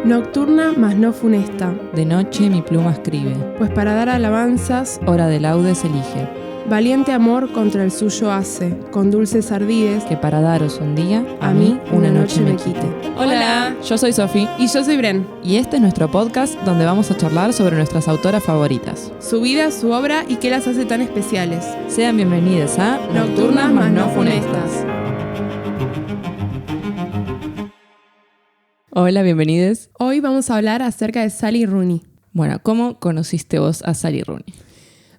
Nocturna, mas no funesta. De noche mi pluma escribe. Pues para dar alabanzas, Hora de laudes elige. valiente amor contra el suyo hace, con dulces ardides, Que para daros un día, a mí una noche me quite. Hola, yo soy Sofi. Y yo soy Bren. Y este es nuestro podcast donde vamos a charlar sobre nuestras autoras favoritas. Su vida, su obra y qué las hace tan especiales. Sean bienvenidas a Nocturnas, mas no funestas. Hola, bienvenides. Hoy vamos a hablar acerca de Sally Rooney. Bueno, ¿cómo conociste vos a Sally Rooney?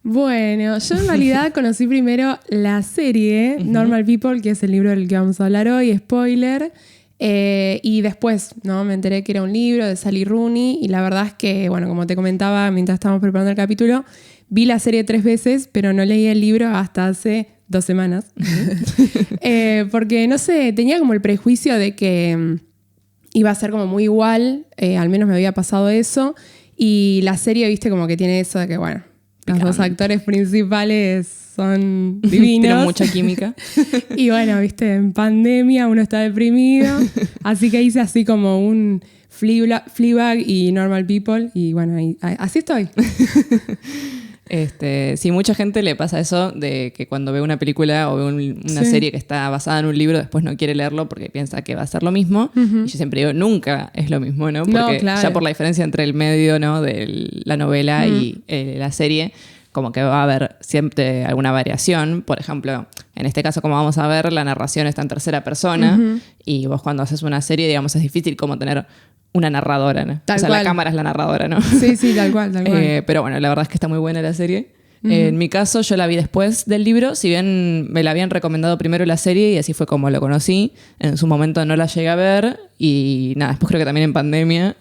Bueno, yo en realidad conocí primero la serie Normal People, que es el libro del que vamos a hablar hoy, spoiler. Y después, ¿no? Me enteré que era un libro de Sally Rooney y la verdad es que, bueno, como te comentaba mientras estábamos preparando el capítulo, vi la serie 3 veces, pero no leí el libro hasta hace 2 semanas. Porque, no sé, tenía como el prejuicio de que iba a ser como muy igual, al menos me había pasado eso. Y la serie, viste, como que tiene eso de que, bueno, los dos actores principales son divinos. Tienen mucha química. Y bueno, viste, en pandemia uno está deprimido. Así que hice así como un Fleabag y Normal People. Y bueno, así estoy. Sí, mucha gente le pasa eso de que cuando ve una película o ve una serie que está basada en un libro, después no quiere leerlo porque piensa que va a ser lo mismo. Y yo siempre digo, nunca es lo mismo, ¿no? Porque claro, ya por la diferencia entre el medio, ¿no? de la novela y la serie, como que va a haber siempre alguna variación. Por ejemplo, en este caso, como vamos a ver, la narración está en tercera persona. Y vos cuando haces una serie, digamos, es difícil como tener una narradora, ¿no? Tal o sea, cual. La cámara es la narradora, ¿no? Sí, tal cual. Pero bueno, la verdad es que está muy buena la serie. En mi caso, yo la vi después del libro, si bien me la habían recomendado primero la serie y así fue como lo conocí. En su momento no la llegué a ver y nada, después creo que también en pandemia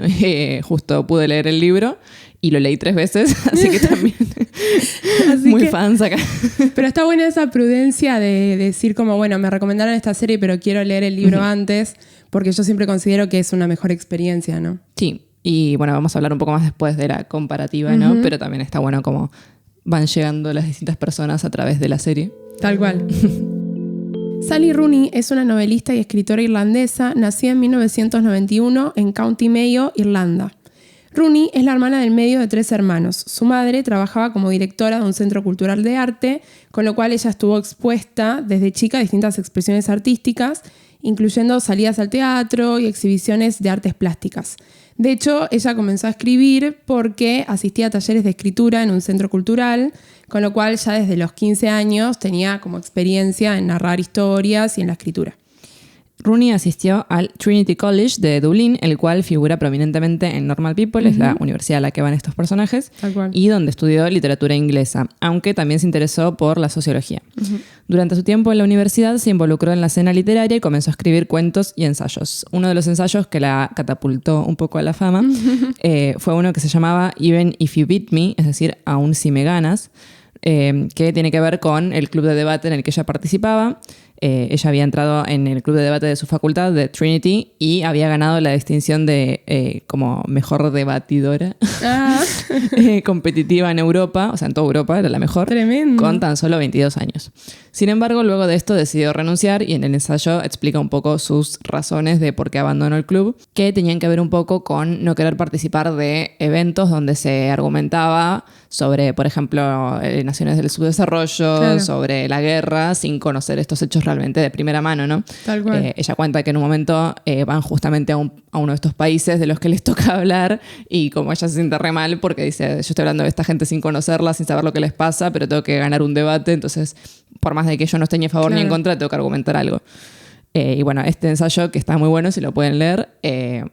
justo pude leer el libro y lo leí 3 veces, así que también muy fans acá. Pero está buena esa prudencia de decir como, bueno, me recomendaron esta serie pero quiero leer el libro antes, porque yo siempre considero que es una mejor experiencia, ¿no? Sí, y bueno, vamos a hablar un poco más después de la comparativa, ¿no? Pero también está bueno como van llegando las distintas personas a través de la serie. Tal cual. Sally Rooney es una novelista y escritora irlandesa nacida en 1991 en County Mayo, Irlanda. Rooney es la hermana del medio de 3 hermanos. Su madre trabajaba como directora de un centro cultural de arte, con lo cual ella estuvo expuesta desde chica a distintas expresiones artísticas, incluyendo salidas al teatro y exhibiciones de artes plásticas. De hecho, ella comenzó a escribir porque asistía a talleres de escritura en un centro cultural, con lo cual ya desde los 15 años tenía como experiencia en narrar historias y en la escritura. Rooney asistió al Trinity College de Dublín, el cual figura prominentemente en Normal People, es la universidad a la que van estos personajes, y donde estudió literatura inglesa, aunque también se interesó por la sociología. Durante su tiempo en la universidad se involucró en la escena literaria y comenzó a escribir cuentos y ensayos. Uno de los ensayos que la catapultó un poco a la fama fue uno que se llamaba Even If You Beat Me, es decir, Aún si me ganas, que tiene que ver con el club de debate en el que ella participaba. Ella había entrado en el club de debate de su facultad, de Trinity, y había ganado la distinción de como mejor debatidora competitiva en Europa, o sea, en toda Europa era la mejor. Tremendo. Con tan solo 22 años. Sin embargo, luego de esto decidió renunciar y en el ensayo explica un poco sus razones de por qué abandonó el club, que tenían que ver un poco con no querer participar de eventos donde se argumentaba sobre, por ejemplo, naciones del subdesarrollo, claro, sobre la guerra, sin conocer estos hechos realmente de primera mano, ¿no? Tal cual. Ella cuenta que en un momento van justamente a uno de estos países de los que les toca hablar y como ella se siente re mal porque dice, yo estoy hablando de esta gente sin conocerla, sin saber lo que les pasa, pero tengo que ganar un debate, entonces por más de que yo no esté ni a favor ni en contra, tengo que argumentar algo. Y bueno, este ensayo, que está muy bueno, si lo pueden leer,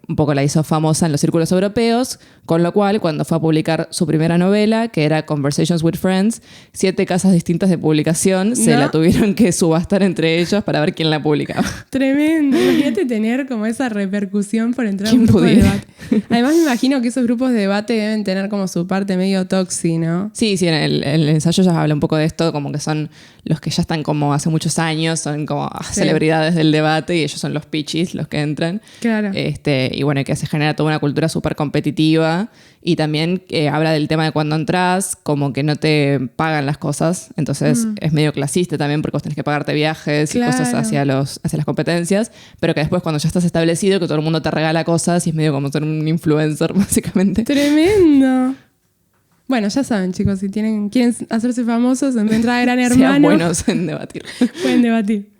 un poco la hizo famosa en los círculos europeos, con lo cual, cuando fue a publicar su primera novela, que era Conversations with Friends, 7 casas distintas de publicación se la tuvieron que subastar entre ellos para ver quién la publicaba. Tremendo. Imagínate tener como esa repercusión por entrar a un grupo de debate. Además, me imagino que esos grupos de debate deben tener como su parte medio tóxica, ¿no? Sí, en el ensayo ya habla un poco de esto, como que son los que ya están como hace muchos años, son como celebridades del el debate y ellos son los pichis los que entran. Claro. Y bueno, que se genera toda una cultura súper competitiva y también habla del tema de cuando entras, como que no te pagan las cosas, entonces es medio clasista también porque vos tenés que pagarte viajes y cosas hacia las competencias, pero que después cuando ya estás establecido, que todo el mundo te regala cosas y es medio como ser un influencer, básicamente. ¡Tremendo! Bueno, ya saben, chicos, si quieren hacerse famosos, en vez de entrar a Gran Hermano... Sean buenos en debatir. Pueden debatir.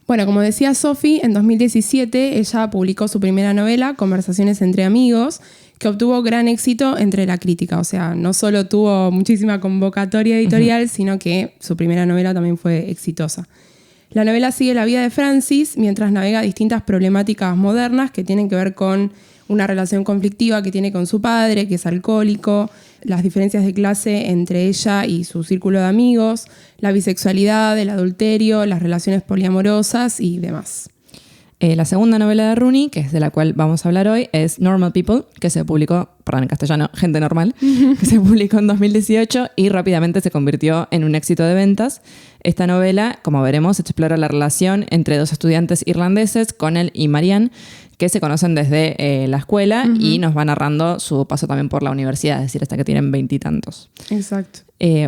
Bueno, como decía Sophie, en 2017 ella publicó su primera novela, Conversaciones entre amigos, que obtuvo gran éxito entre la crítica. O sea, no solo tuvo muchísima convocatoria editorial, sino que su primera novela también fue exitosa. La novela sigue la vida de Francis mientras navega distintas problemáticas modernas que tienen que ver con una relación conflictiva que tiene con su padre, que es alcohólico, las diferencias de clase entre ella y su círculo de amigos, la bisexualidad, el adulterio, las relaciones poliamorosas y demás. La segunda novela de Rooney, que es de la cual vamos a hablar hoy, es Normal People, que se publicó, perdón, en castellano, Gente Normal, que se publicó en 2018 y rápidamente se convirtió en un éxito de ventas. Esta novela, como veremos, explora la relación entre dos estudiantes irlandeses, Connell y Marianne, que se conocen desde la escuela y nos va narrando su paso también por la universidad, es decir, hasta que tienen 20 y tantos. Exacto.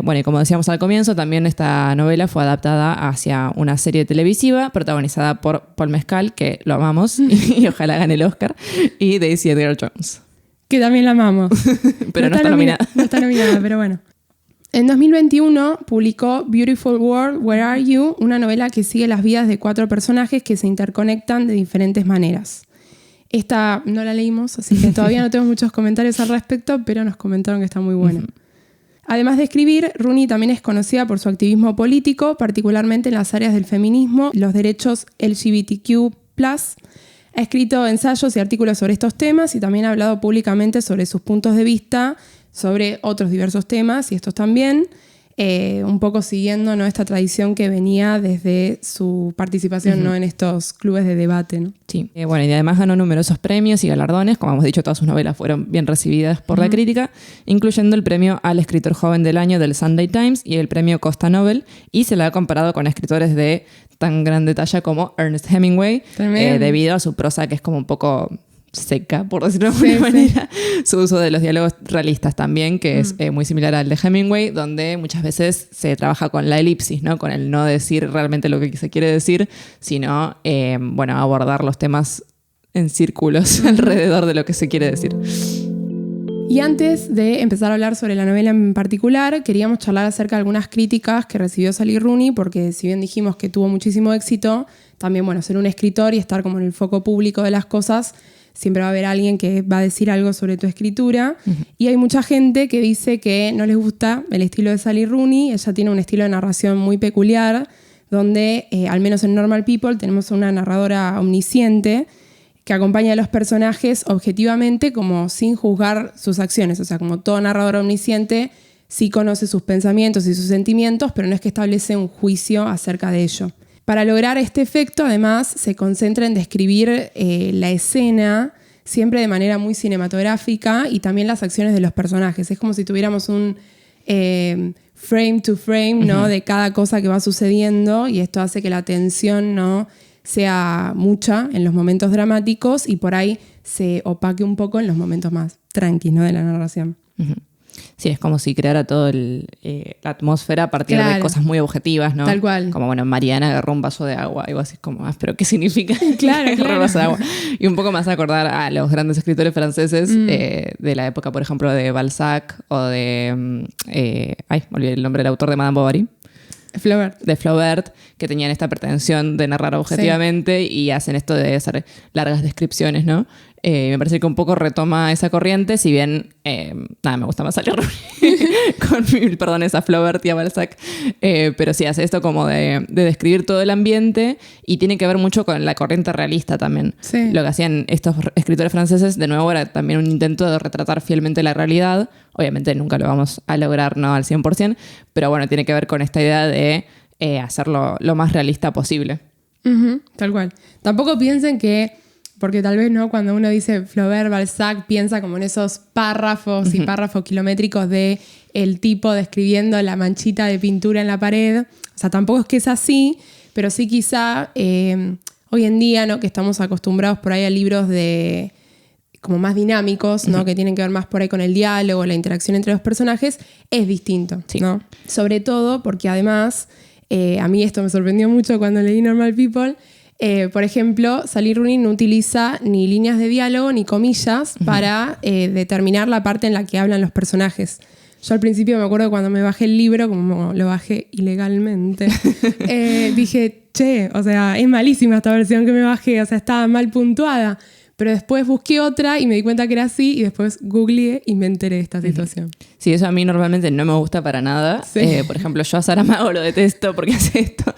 Bueno, y como decíamos al comienzo, también esta novela fue adaptada hacia una serie televisiva protagonizada por Paul Mescal, que lo amamos y ojalá gane el Oscar, y Daisy Edgar Jones. Que también la amamos. Pero no está nominada. No está nominada, pero bueno. En 2021 publicó Beautiful World, Where Are You?, una novela que sigue las vidas de 4 personajes que se interconectan de diferentes maneras. Esta no la leímos, así que todavía no tengo muchos comentarios al respecto, pero nos comentaron que está muy buena. Además de escribir, Rooney también es conocida por su activismo político, particularmente en las áreas del feminismo y los derechos LGBTQ+. Ha escrito ensayos y artículos sobre estos temas y también ha hablado públicamente sobre sus puntos de vista sobre otros diversos temas y estos también, un poco siguiendo, ¿no?, esta tradición que venía desde su participación ¿no?, en estos clubes de debate, ¿no? Sí, bueno, y además ganó numerosos premios y galardones. Como hemos dicho, todas sus novelas fueron bien recibidas por la crítica, incluyendo el premio al escritor joven del año del Sunday Times y el premio Costa Nobel, y se la ha comparado con escritores de tan grande talla como Ernest Hemingway, debido a su prosa que es como un poco seca, por decirlo de alguna manera. Su uso de los diálogos realistas también, que es muy similar al de Hemingway, donde muchas veces se trabaja con la elipsis, ¿no? Con el no decir realmente lo que se quiere decir, sino bueno, abordar los temas en círculos alrededor de lo que se quiere decir. Y antes de empezar a hablar sobre la novela en particular, queríamos charlar acerca de algunas críticas que recibió Sally Rooney, porque si bien dijimos que tuvo muchísimo éxito, también, bueno, ser un escritor y estar como en el foco público de las cosas, siempre va a haber alguien que va a decir algo sobre tu escritura. Y hay mucha gente que dice que no les gusta el estilo de Sally Rooney. Ella tiene un estilo de narración muy peculiar, donde, al menos en Normal People, tenemos una narradora omnisciente que acompaña a los personajes objetivamente, como sin juzgar sus acciones. O sea, como todo narrador omnisciente, sí conoce sus pensamientos y sus sentimientos, pero no es que establece un juicio acerca de ello. Para lograr este efecto, además, se concentra en describir la escena siempre de manera muy cinematográfica y también las acciones de los personajes. Es como si tuviéramos un frame to frame, ¿no?, de cada cosa que va sucediendo, y esto hace que la tensión no sea mucha en los momentos dramáticos y por ahí se opaque un poco en los momentos más tranquilos, ¿no?, de la narración. Sí, es como si creara toda la atmósfera a partir de cosas muy objetivas, ¿no? Tal cual. Como, bueno, Mariana agarró un vaso de agua y vos así como, ¿pero qué significa? Claro. Un vaso de agua. Y un poco más acordar a los grandes escritores franceses de la época, por ejemplo, de Balzac o de... me olvidé el nombre del autor de Madame Bovary. Flaubert. De Flaubert, que tenían esta pretensión de narrar objetivamente y hacen esto de hacer largas descripciones, ¿no? Me parece que un poco retoma esa corriente, si bien, me gusta más Sally Rooney con mil perdones a Flaubert y a Balzac, pero sí hace esto como de describir todo el ambiente y tiene que ver mucho con la corriente realista también. Sí. Lo que hacían estos escritores franceses, de nuevo, era también un intento de retratar fielmente la realidad. Obviamente nunca lo vamos a lograr, no al 100%, pero bueno, tiene que ver con esta idea de hacerlo lo más realista posible. Tal cual. Tampoco piensen que, porque tal vez no, cuando uno dice Flaubert, Balzac, piensa como en esos párrafos y párrafos kilométricos de el tipo describiendo la manchita de pintura en la pared. O sea, tampoco es que es así, pero sí quizá, hoy en día, ¿no? Que estamos acostumbrados por ahí a libros de como más dinámicos, ¿no? Que tienen que ver más por ahí con el diálogo, la interacción entre los personajes, es distinto, ¿no? Sobre todo porque además, a mí esto me sorprendió mucho cuando leí Normal People. Por ejemplo, Sally Rooney no utiliza ni líneas de diálogo ni comillas para determinar la parte en la que hablan los personajes. Yo al principio me acuerdo cuando me bajé el libro, como lo bajé ilegalmente, dije, che, o sea, es malísima esta versión que me bajé, o sea, estaba mal puntuada. Pero después busqué otra y me di cuenta que era así y después googleé y me enteré de esta situación. Sí, eso a mí normalmente no me gusta para nada. Sí. Por ejemplo, yo a Saramago lo detesto porque hace esto.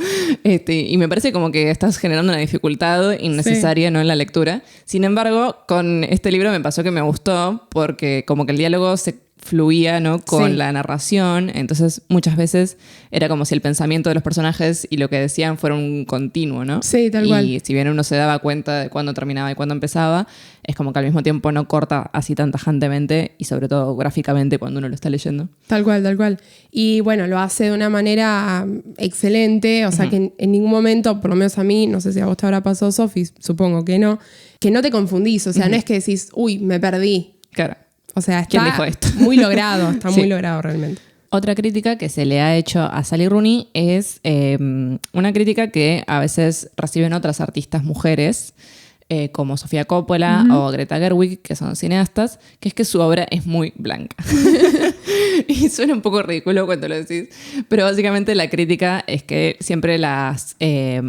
Y me parece como que estás generando una dificultad innecesaria, ¿no? En la lectura. Sin embargo, con este libro me pasó que me gustó porque como que el diálogo se fluía, ¿no? Con la narración, entonces muchas veces era como si el pensamiento de los personajes y lo que decían fuera un continuo, ¿no? Sí, tal cual. Y si bien uno se daba cuenta de cuándo terminaba y cuándo empezaba, es como que al mismo tiempo no corta así tan tajantemente y sobre todo gráficamente cuando uno lo está leyendo. Tal cual, tal cual. Y bueno, lo hace de una manera excelente, o sea que en ningún momento, por lo menos a mí, no sé si a vos te habrá pasado, Sofi, supongo que no te confundís, o sea, no es que decís, uy, me perdí. Claro. O sea, está ¿Quién dijo esto? muy logrado, está muy logrado realmente. Otra crítica que se le ha hecho a Sally Rooney es una crítica que a veces reciben otras artistas mujeres, como Sofía Coppola o Greta Gerwig, que son cineastas, que es que su obra es muy blanca. Y suena un poco ridículo cuando lo decís, pero básicamente la crítica es que siempre las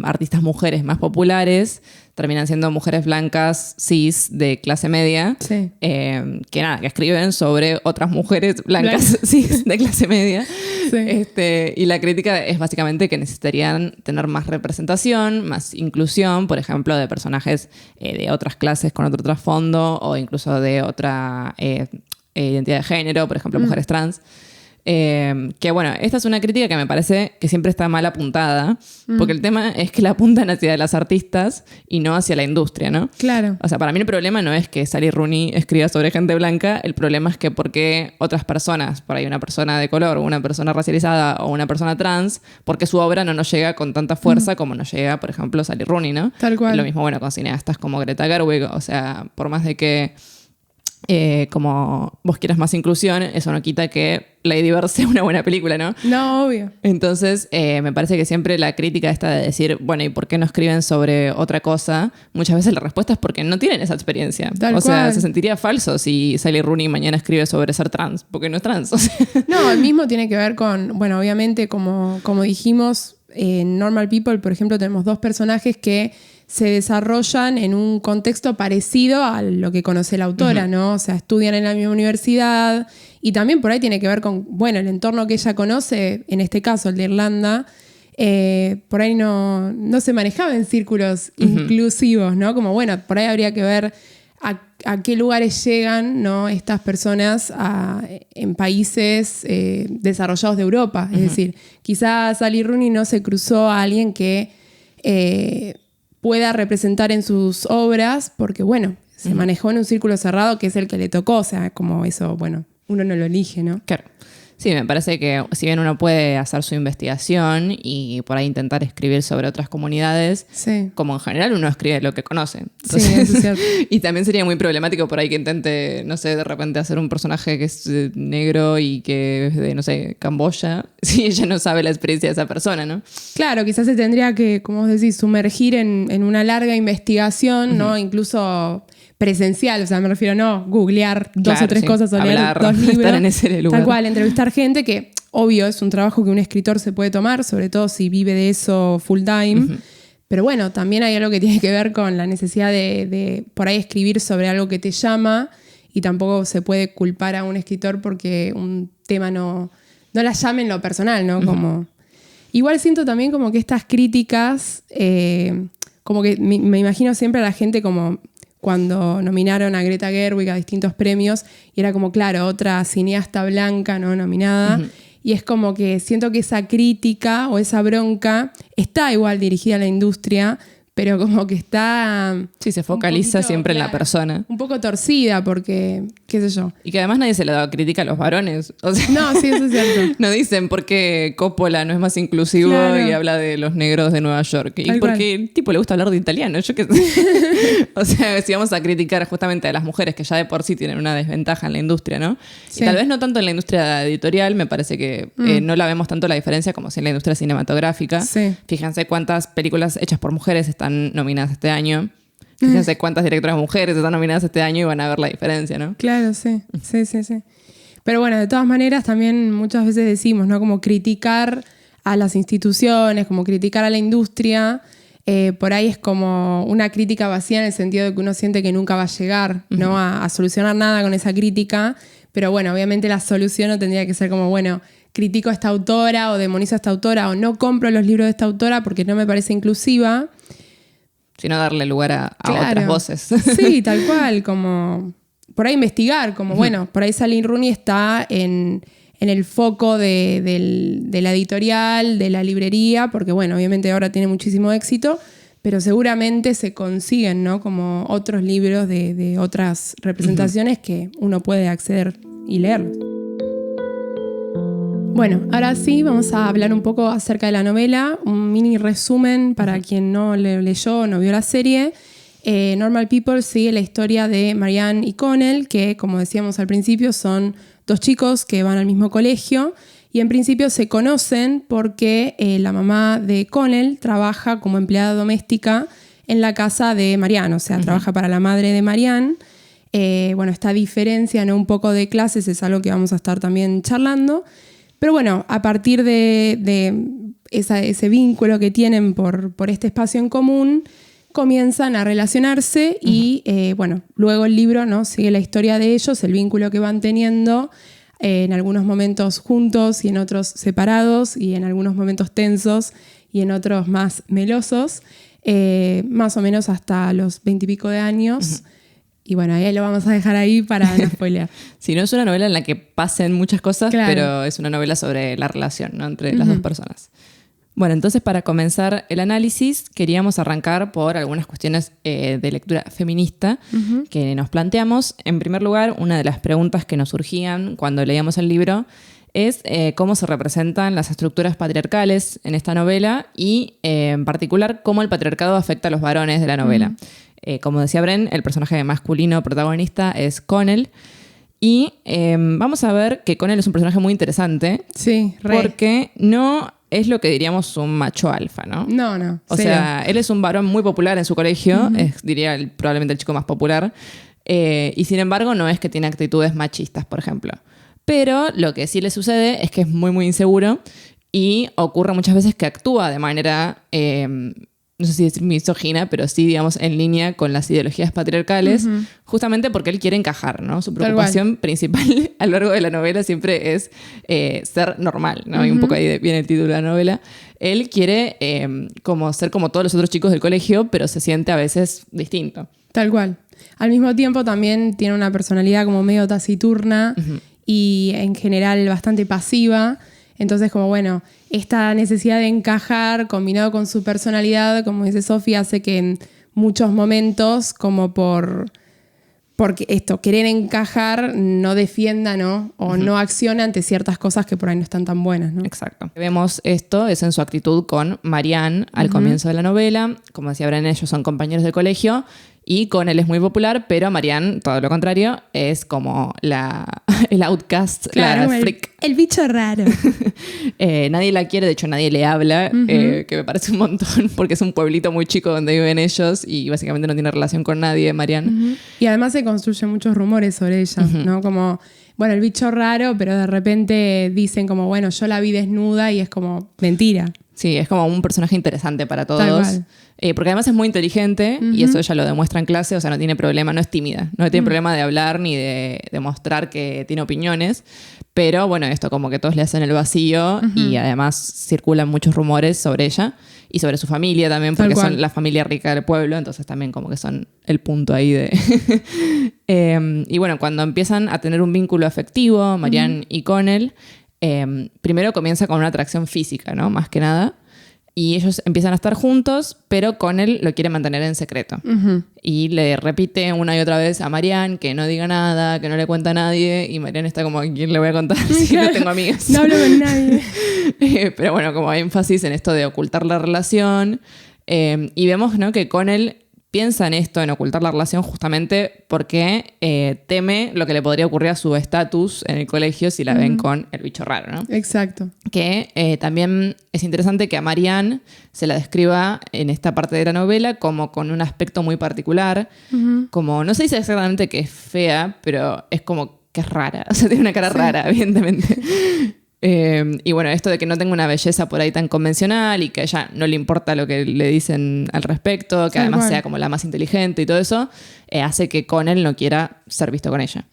artistas mujeres más populares terminan siendo mujeres blancas, cis, de clase media, que escriben sobre otras mujeres blancas, cis, de clase media. Sí. Y la crítica es básicamente que necesitarían tener más representación, más inclusión, por ejemplo, de personajes de otras clases con otro trasfondo o incluso de otra identidad de género, por ejemplo, mujeres trans. Que bueno, esta es una crítica que me parece que siempre está mal apuntada, porque el tema es que la apuntan hacia las artistas y no hacia la industria, ¿no? Claro. O sea, para mí el problema no es que Sally Rooney escriba sobre gente blanca, el problema es que por qué otras personas, por ahí una persona de color, o una persona racializada o una persona trans, porque su obra no nos llega con tanta fuerza como nos llega, por ejemplo, Sally Rooney, ¿no? Tal cual. Y lo mismo, bueno, con cineastas como Greta Gerwig, o sea, por más de que como vos quieras más inclusión, eso no quita que Lady Bird sea una buena película, ¿no? No, obvio. Entonces, me parece que siempre la crítica esta de decir, bueno, ¿y por qué no escriben sobre otra cosa? Muchas veces la respuesta es porque no tienen esa experiencia. O sea, se sentiría falso si Sally Rooney mañana escribe sobre ser trans, porque no es trans. O sea. No, el mismo tiene que ver con, bueno, obviamente, como dijimos, en Normal People, por ejemplo, tenemos dos personajes que se desarrollan en un contexto parecido a lo que conoce la autora, ¿no? O sea, estudian en la misma universidad y también por ahí tiene que ver con, bueno, el entorno que ella conoce, en este caso el de Irlanda, por ahí no se manejaba en círculos inclusivos, ¿no? Como, bueno, por ahí habría que ver a qué lugares llegan, ¿no? Estas personas en países desarrollados de Europa. Es decir, quizás Sally Rooney no se cruzó a alguien que pueda representar en sus obras, porque bueno, se manejó en un círculo cerrado que es el que le tocó, o sea, como eso, bueno, uno no lo elige, ¿no? Claro. Sí, me parece que si bien uno puede hacer su investigación y por ahí intentar escribir sobre otras comunidades, como en general uno escribe lo que conoce. Entonces, sí, eso es cierto. Y también sería muy problemático por ahí que intente, no sé, de repente hacer un personaje que es negro y que es de, no sé, Camboya, si ella no sabe la experiencia de esa persona, ¿no? Claro, quizás se tendría que, como vos decís, sumergir en una larga investigación, ¿no? Incluso presencial, o sea, me refiero no googlear dos o tres cosas o leer dos libros. Estar en ese lugar. Tal cual, entrevistar gente que, obvio, es un trabajo que un escritor se puede tomar, sobre todo si vive de eso full time. Pero bueno, también hay algo que tiene que ver con la necesidad de por ahí escribir sobre algo que te llama y tampoco se puede culpar a un escritor porque un tema no la llame en lo personal, ¿no? Como, igual siento también como que estas críticas, como que me imagino siempre a la gente como cuando nominaron a Greta Gerwig a distintos premios y era como, claro, otra cineasta blanca no nominada. Y es como que siento que esa crítica o esa bronca está igual dirigida a la industria, pero como que está... Sí, se focaliza siempre en la persona. Un poco torcida porque qué sé yo. Y que además nadie se le da crítica a los varones. O sea, no, sí, eso es cierto. No dicen por qué Coppola no es más inclusivo y habla de los negros de Nueva York. Y porque el tipo le gusta hablar de italiano. Yo qué sé. O sea, si vamos a criticar justamente a las mujeres que ya de por sí tienen una desventaja en la industria, ¿no? Sí. Y tal vez no tanto en la industria editorial, me parece que no la vemos tanto la diferencia como si en la industria cinematográfica. Sí. Fíjense cuántas películas hechas por mujeres están nominadas este año. Fíjense cuántas directoras mujeres están nominadas este año y van a ver la diferencia, ¿no? Claro, sí. Pero bueno, de todas maneras también muchas veces decimos, ¿no? Como criticar a las instituciones, como criticar a la industria, por ahí es como una crítica vacía en el sentido de que uno siente que nunca va a llegar, ¿no? A solucionar nada con esa crítica. Pero bueno, obviamente la solución no tendría que ser como, bueno, critico a esta autora o demonizo a esta autora o no compro los libros de esta autora porque no me parece inclusiva. Sino darle lugar a otras voces. Sí, tal cual, como por ahí investigar, como bueno, por ahí Sally Rooney está en el foco de la editorial, de la librería, porque bueno, obviamente ahora tiene muchísimo éxito, pero seguramente se consiguen, ¿no? Como otros libros de otras representaciones que uno puede acceder y leerlos. Bueno, ahora sí vamos a hablar un poco acerca de la novela, un mini resumen para quien no leyó o no vio la serie. Normal People sigue la historia de Marianne y Connell, que como decíamos al principio son dos chicos que van al mismo colegio y en principio se conocen porque la mamá de Connell trabaja como empleada doméstica en la casa de Marianne, o sea, trabaja para la madre de Marianne. Bueno, esta diferencia, ¿no? Un poco de clases es algo que vamos a estar también charlando. Pero bueno, a partir de ese vínculo que tienen por este espacio en común, comienzan a relacionarse y bueno, luego el libro, ¿no? Sigue la historia de ellos, el vínculo que van teniendo, en algunos momentos juntos y en otros separados y en algunos momentos tensos y en otros más melosos, más o menos hasta los 20 y pico de años. Y bueno, ahí lo vamos a dejar ahí para no spoilear. Sí, no es una novela en la que pasen muchas cosas, claro, pero es una novela sobre la relación, ¿no? Entre las dos personas. Bueno, entonces para comenzar el análisis queríamos arrancar por algunas cuestiones de lectura feminista que nos planteamos. En primer lugar, una de las preguntas que nos surgían cuando leíamos el libro es cómo se representan las estructuras patriarcales en esta novela y en particular cómo el patriarcado afecta a los varones de la novela. Como decía Bren, el personaje masculino protagonista es Connell. Y vamos a ver que Connell es un personaje muy interesante. Sí, porque no es lo que diríamos un macho alfa, ¿no? No. O sea, él es un varón muy popular en su colegio, diría probablemente el chico más popular. Y sin embargo, no es que tiene actitudes machistas, por ejemplo. Pero lo que sí le sucede es que es muy, muy inseguro y ocurre muchas veces que actúa de manera... no sé si decir misógina, pero sí, digamos, en línea con las ideologías patriarcales, justamente porque él quiere encajar, ¿no? Su preocupación principal a lo largo de la novela siempre es ser normal, ¿no? Y un poco ahí viene el título de la novela. Él quiere como ser como todos los otros chicos del colegio, pero se siente a veces distinto. Tal cual. Al mismo tiempo también tiene una personalidad como medio taciturna y en general bastante pasiva. Entonces, como bueno, esta necesidad de encajar combinado con su personalidad, como dice Sofía, hace que en muchos momentos, como porque esto, querer encajar, no defienda, ¿no? O no acciona ante ciertas cosas que por ahí no están tan buenas, ¿no? Exacto. Vemos esto, es en su actitud con Marianne al comienzo de la novela. Como decía Bren, ellos son compañeros de colegio. Y con él es muy popular, pero Marianne, todo lo contrario, es como el outcast, claro, la freak. El bicho raro. Nadie la quiere, de hecho nadie le habla, que me parece un montón, porque es un pueblito muy chico donde viven ellos y básicamente no tiene relación con nadie, Marianne. Y además se construyen muchos rumores sobre ella, ¿no? Como, bueno, el bicho raro, pero de repente dicen como, bueno, yo la vi desnuda y es como mentira. Sí, es como un personaje interesante para todos. Tal cual. Porque además es muy inteligente y eso ella lo demuestra en clase, o sea, no tiene problema, no es tímida, no tiene problema de hablar ni de demostrar que tiene opiniones, pero bueno, esto como que todos le hacen el vacío y además circulan muchos rumores sobre ella y sobre su familia también, porque son la familia rica del pueblo, entonces también como que son el punto ahí de... y bueno, cuando empiezan a tener un vínculo afectivo, Marianne y Connell, primero comienza con una atracción física, ¿no? Más que nada. y ellos empiezan a estar juntos, pero Connell lo quiere mantener en secreto. Y le repite una y otra vez a Marianne que no diga nada, que no le cuenta a nadie, y Marianne está como, ¿a quién le voy a contar si no tengo amigas? No hablo con nadie. Pero bueno, como énfasis en esto de ocultar la relación. Y vemos, ¿no?, que Connell piensa en esto, en ocultar la relación, justamente porque teme lo que le podría ocurrir a su estatus en el colegio si la ven con el bicho raro, ¿no? Exacto. Que también es interesante que a Marianne se la describa en esta parte de la novela como con un aspecto muy particular, como, no sé si exactamente que es fea, pero es como que es rara, o sea, tiene una cara rara, evidentemente. Y bueno, esto de que no tenga una belleza por ahí tan convencional y que a ella no le importa lo que le dicen al respecto, que además sea como la más inteligente y todo eso, hace que Connell no quiera ser visto con ella.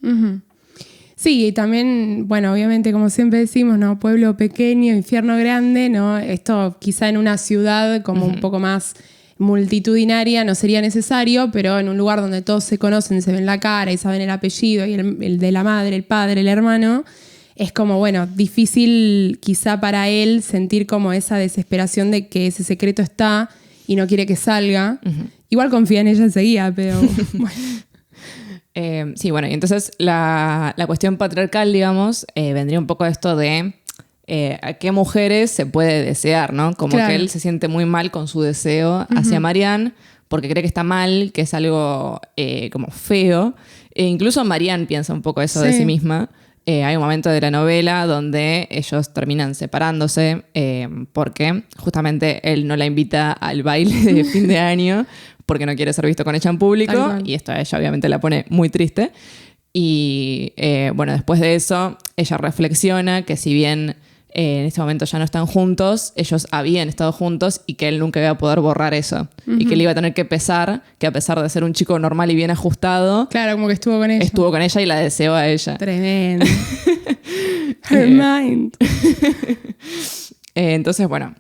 Sí, y también, bueno, obviamente, como siempre decimos, ¿no? Pueblo pequeño, infierno grande, ¿no? Esto quizá en una ciudad como un poco más multitudinaria no sería necesario, pero en un lugar donde todos se conocen, se ven la cara y saben el apellido y el de la madre, el padre, el hermano, es como, bueno, difícil quizá para él sentir como esa desesperación de que ese secreto está y no quiere que salga. Igual confía en ella enseguida, pero bueno. Sí, bueno, y entonces la cuestión patriarcal, digamos, vendría un poco a esto de a qué mujeres se puede desear, ¿no? Como que él se siente muy mal con su deseo hacia Marianne porque cree que está mal, que es algo como feo. E incluso Marianne piensa un poco eso de sí misma. Hay un momento de la novela donde ellos terminan separándose porque justamente él no la invita al baile de fin de año porque no quiere ser visto con ella en público, y esto a ella obviamente la pone muy triste. Y bueno, después de eso ella reflexiona que si bien en este momento ya no están juntos, ellos habían estado juntos y que él nunca iba a poder borrar eso. Y que le iba a tener que pesar que a pesar de ser un chico normal y bien ajustado, claro, como que estuvo con ella. Estuvo con ella y la deseó a ella. Tremendo. Her mind. Entonces, bueno,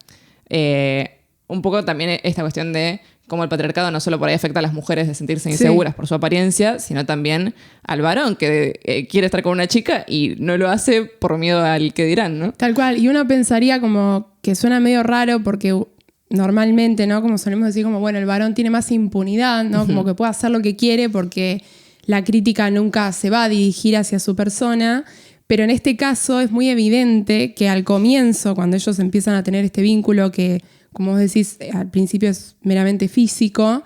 un poco también esta cuestión de cómo el patriarcado no solo por ahí afecta a las mujeres de sentirse inseguras por su apariencia, sino también al varón que quiere estar con una chica y no lo hace por miedo al que dirán, ¿no? Tal cual. Y uno pensaría como que suena medio raro porque normalmente, ¿no? Como solemos decir, como, bueno, el varón tiene más impunidad, ¿no? Como que puede hacer lo que quiere porque la crítica nunca se va a dirigir hacia su persona. Pero en este caso es muy evidente que al comienzo, cuando ellos empiezan a tener este vínculo que, como vos decís, al principio es meramente físico,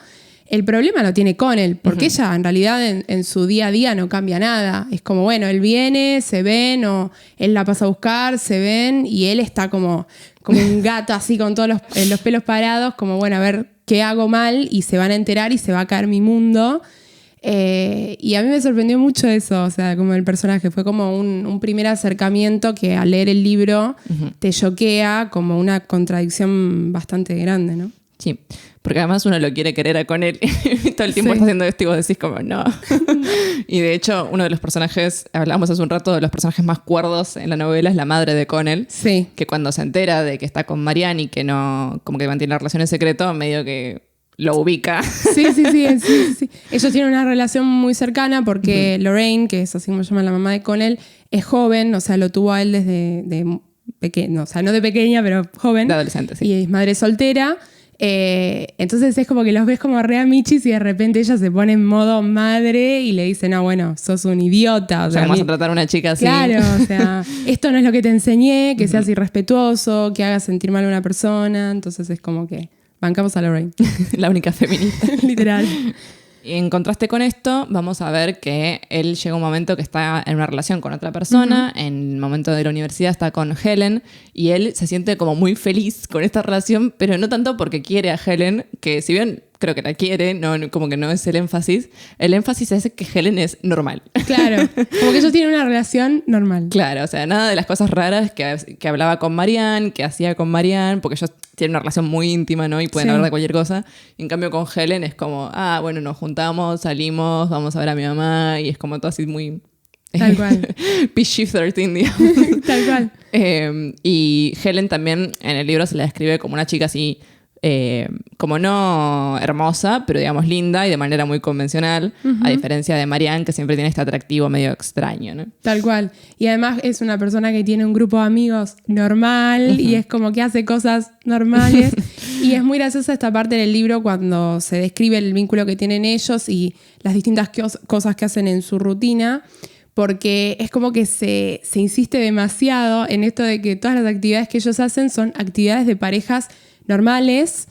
el problema lo tiene Connell, porque ella en realidad en su día a día no cambia nada. Es como, bueno, él viene, se ven, o él la pasa a buscar, se ven, y él está como un gato así con todos los pelos parados, como, bueno, a ver qué hago mal, y se van a enterar y se va a caer mi mundo. Y a mí me sorprendió mucho eso, o sea, como el personaje fue como un primer acercamiento que al leer el libro te choquea como una contradicción bastante grande, ¿no? Sí, porque además uno lo quiere querer a Connell todo el tiempo está haciendo esto y vos decís como no. Y de hecho uno de los personajes, hablábamos hace un rato de los personajes más cuerdos en la novela, es la madre de Connell, que cuando se entera de que está con Marianne y que no, como que mantiene la relación en secreto, medio que lo ubica. Sí. Ellos tienen una relación muy cercana porque Lorraine, que es así como llama la mamá de Connell, es joven, o sea, lo tuvo a él desde pequeño, o sea, no de pequeña, pero joven. De adolescente, sí. Y es madre soltera. Entonces es como que los ves como re amichis y de repente ella se pone en modo madre y le dice, no, bueno, sos un idiota. O sea, vamos a tratar a una chica así. Claro, o sea, esto no es lo que te enseñé, que seas irrespetuoso, que hagas sentir mal a una persona. Entonces es como que bancamos a Lorraine. La única feminista. Literal. Y en contraste con esto, vamos a ver que él llega un momento que está en una relación con otra persona, en el momento de la universidad está con Helen, y él se siente como muy feliz con esta relación, pero no tanto porque quiere a Helen, que si bien creo que la quiere, no, como que no es el énfasis es que Helen es normal. Claro, como que ellos tienen una relación normal. Claro, o sea, nada de las cosas raras que hablaba con Marianne, que hacía con Marianne, porque ellos tienen una relación muy íntima, ¿no? Y pueden hablar de cualquier cosa. Y en cambio con Helen es como, bueno, nos juntamos, salimos, vamos a ver a mi mamá, y es como todo así muy... Tal cual. PG-13, digamos. Tal cual. Y Helen también en el libro se la describe como una chica así como no hermosa, pero digamos linda y de manera muy convencional, a diferencia de Marianne, que siempre tiene este atractivo medio extraño, ¿no? Tal cual. Y además es una persona que tiene un grupo de amigos normal y es como que hace cosas normales. Y es muy graciosa esta parte del libro cuando se describe el vínculo que tienen ellos y las distintas cosas que hacen en su rutina, porque es como que se insiste demasiado en esto de que todas las actividades que ellos hacen son actividades de parejas normales,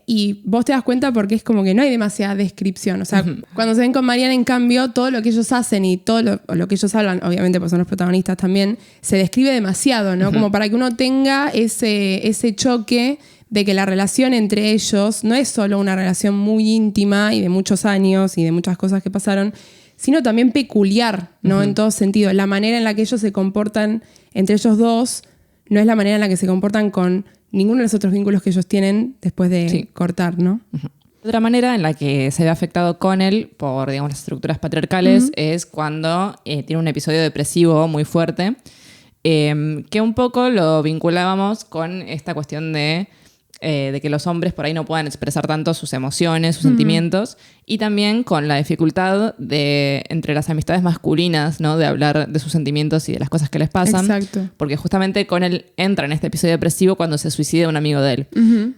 y vos te das cuenta porque es como que no hay demasiada descripción. O sea, cuando se ven con Marianne, en cambio, todo lo que ellos hacen y todo lo que ellos hablan, obviamente pues son los protagonistas también, se describe demasiado, ¿no? Como para que uno tenga ese choque de que la relación entre ellos no es solo una relación muy íntima y de muchos años y de muchas cosas que pasaron, sino también peculiar, ¿no? En todo sentido. La manera en la que ellos se comportan entre ellos dos no es la manera en la que se comportan con ninguno de los otros vínculos que ellos tienen después de cortar, ¿no? Otra manera en la que se ve afectado Connell por, digamos, las estructuras patriarcales es cuando tiene un episodio depresivo muy fuerte, que un poco lo vinculábamos con esta cuestión de que los hombres por ahí no puedan expresar tanto sus emociones, sus sentimientos, y también con la dificultad entre las amistades masculinas, ¿no? De hablar de sus sentimientos y de las cosas que les pasan. Exacto. Porque justamente con él entra en este episodio depresivo cuando se suicida un amigo de él.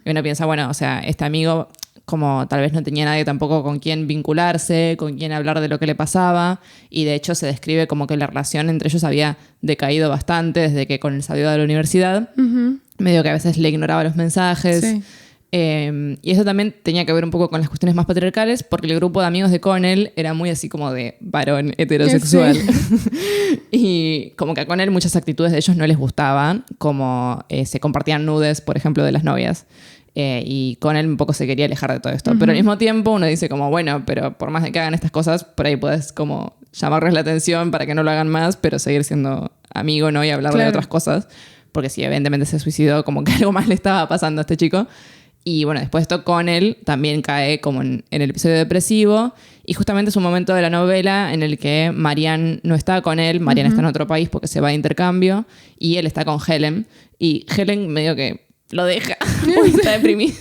Y uno piensa, bueno, o sea, este amigo como tal vez no tenía nadie tampoco con quien vincularse, con quien hablar de lo que le pasaba, y de hecho se describe como que la relación entre ellos había decaído bastante desde que con él salió de la universidad. Medio que a veces le ignoraba los mensajes. Sí. Y eso también tenía que ver un poco con las cuestiones más patriarcales, porque el grupo de amigos de Connell era muy así como de varón heterosexual. Sí. Y como que a Connell muchas actitudes de ellos no les gustaban, como se compartían nudes, por ejemplo, de las novias. Y Connell un poco se quería alejar de todo esto. Pero al mismo tiempo uno dice como, bueno, pero por más de que hagan estas cosas, por ahí puedes como llamarles la atención para que no lo hagan más, pero seguir siendo amigo, ¿no? Y hablar de otras cosas. Porque sí, evidentemente se suicidó, como que algo más le estaba pasando a este chico. Y bueno, después esto Connell también cae como en el episodio depresivo. Y justamente es un momento de la novela en el que Marianne no está con él. Marianne está en otro país porque se va de intercambio. Y él está con Helen. Y Helen medio que lo deja porque está deprimido.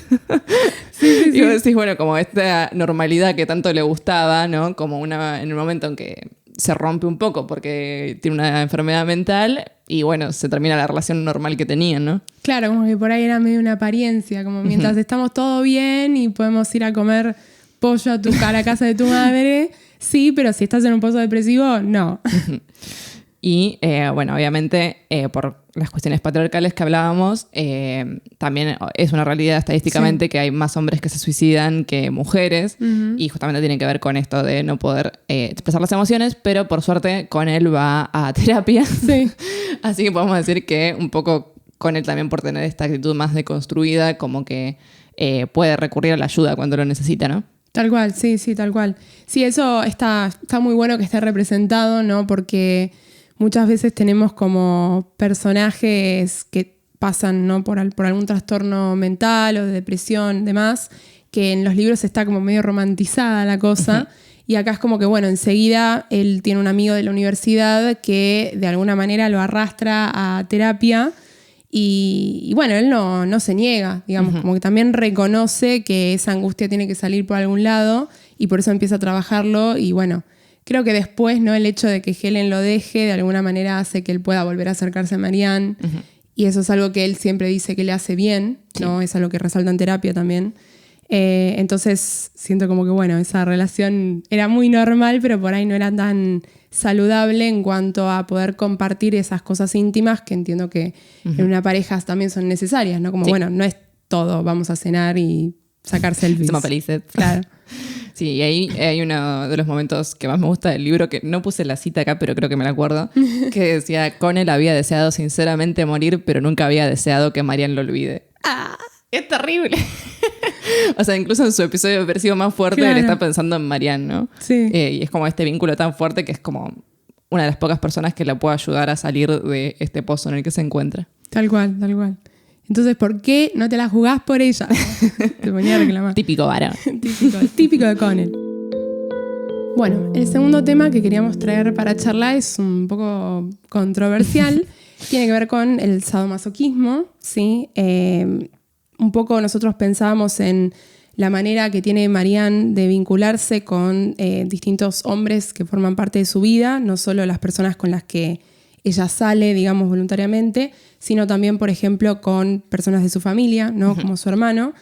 Sí. Y vos decís, bueno, como esta normalidad que tanto le gustaba, ¿no? Como en el momento en que se rompe un poco porque tiene una enfermedad mental y bueno, se termina la relación normal que tenían, ¿no? Claro, como que por ahí era medio una apariencia, como mientras estamos todo bien y podemos ir a comer pollo a la casa de tu madre, sí, pero si estás en un pozo depresivo, no. Y bueno, obviamente por las cuestiones patriarcales que hablábamos, también es una realidad estadísticamente que hay más hombres que se suicidan que mujeres, y justamente tiene que ver con esto de no poder expresar las emociones, pero por suerte Connell va a terapia. Sí. Así que podemos decir que un poco Connell también por tener esta actitud más deconstruida, como que puede recurrir a la ayuda cuando lo necesita, ¿no? Tal cual, sí, tal cual. Sí, eso está muy bueno que esté representado, ¿no? Porque muchas veces tenemos como personajes que pasan, ¿no? por algún trastorno mental o de depresión, demás, que en los libros está como medio romantizada la cosa. Y acá es como que, bueno, enseguida él tiene un amigo de la universidad que de alguna manera lo arrastra a terapia. Y bueno, él no se niega, digamos, como que también reconoce que esa angustia tiene que salir por algún lado y por eso empieza a trabajarlo. Y bueno, creo que después, ¿no? El hecho de que Helen lo deje de alguna manera hace que él pueda volver a acercarse a Marianne. Y eso es algo que él siempre dice que le hace bien, ¿no? Es algo que resalta en terapia también. Entonces siento como que, bueno, esa relación era muy normal, pero por ahí no era tan saludable en cuanto a poder compartir esas cosas íntimas que entiendo que en una pareja también son necesarias, ¿no? Como, bueno, no es todo, vamos a cenar y sacar selfies. Somos felices. Claro. Sí, y ahí hay uno de los momentos que más me gusta del libro, que no puse la cita acá, pero creo que me la acuerdo, que decía, Connell había deseado sinceramente morir, pero nunca había deseado que Marianne lo olvide. ¡Ah! ¡Es terrible! O sea, incluso en su episodio depresivo más fuerte, claro, él está pensando en Marianne, ¿no? Sí. Y es como este vínculo tan fuerte que es como una de las pocas personas que le puede ayudar a salir de este pozo en el que se encuentra. Tal cual, tal cual. Entonces, ¿por qué no te la jugás por ella? Te ponía a reclamar. Típico varón. Típico de Connell. Bueno, el segundo tema que queríamos traer para charlar es un poco controversial. Tiene que ver con el sadomasoquismo, ¿sí? un poco nosotros pensábamos en la manera que tiene Marianne de vincularse con distintos hombres que forman parte de su vida, no solo las personas con las que ella sale, digamos, voluntariamente, sino también, por ejemplo, con personas de su familia, ¿no? Como su hermano.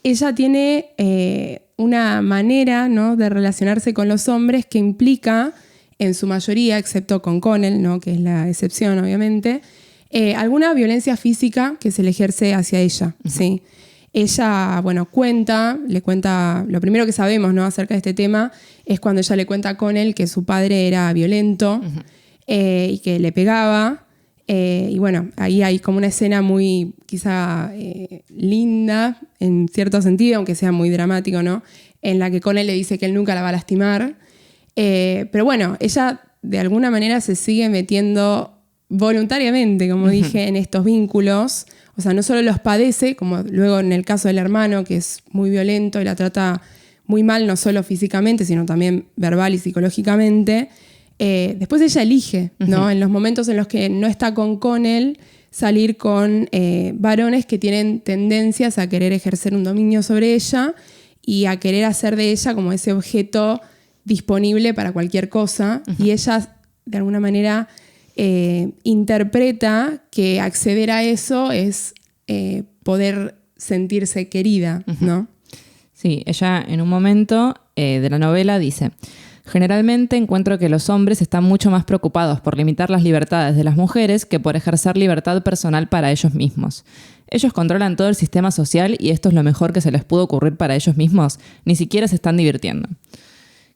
Ella tiene una manera, ¿no?, de relacionarse con los hombres que implica, en su mayoría, excepto con Connell, ¿no?, que es la excepción, obviamente, alguna violencia física que se le ejerce hacia ella, ¿sí? Ella, bueno, le cuenta, lo primero que sabemos, ¿no?, acerca de este tema es cuando ella le cuenta a Connell que su padre era violento y que le pegaba. Y bueno, ahí hay como una escena muy quizá linda en cierto sentido, aunque sea muy dramático, ¿no?, en la que Connell le dice que él nunca la va a lastimar. Pero bueno, ella de alguna manera se sigue metiendo voluntariamente, como dije, en estos vínculos. O sea, no solo los padece, como luego en el caso del hermano, que es muy violento y la trata muy mal, no solo físicamente, sino también verbal y psicológicamente. Después ella elige, ¿no?, en los momentos en los que no está con Connell, salir con varones que tienen tendencias a querer ejercer un dominio sobre ella y a querer hacer de ella como ese objeto disponible para cualquier cosa. Y ella, de alguna manera, interpreta que acceder a eso es poder sentirse querida, ¿no? Sí, ella en un momento de la novela dice: generalmente encuentro que los hombres están mucho más preocupados por limitar las libertades de las mujeres que por ejercer libertad personal para ellos mismos. Ellos controlan todo el sistema social y esto es lo mejor que se les pudo ocurrir para ellos mismos. Ni siquiera se están divirtiendo.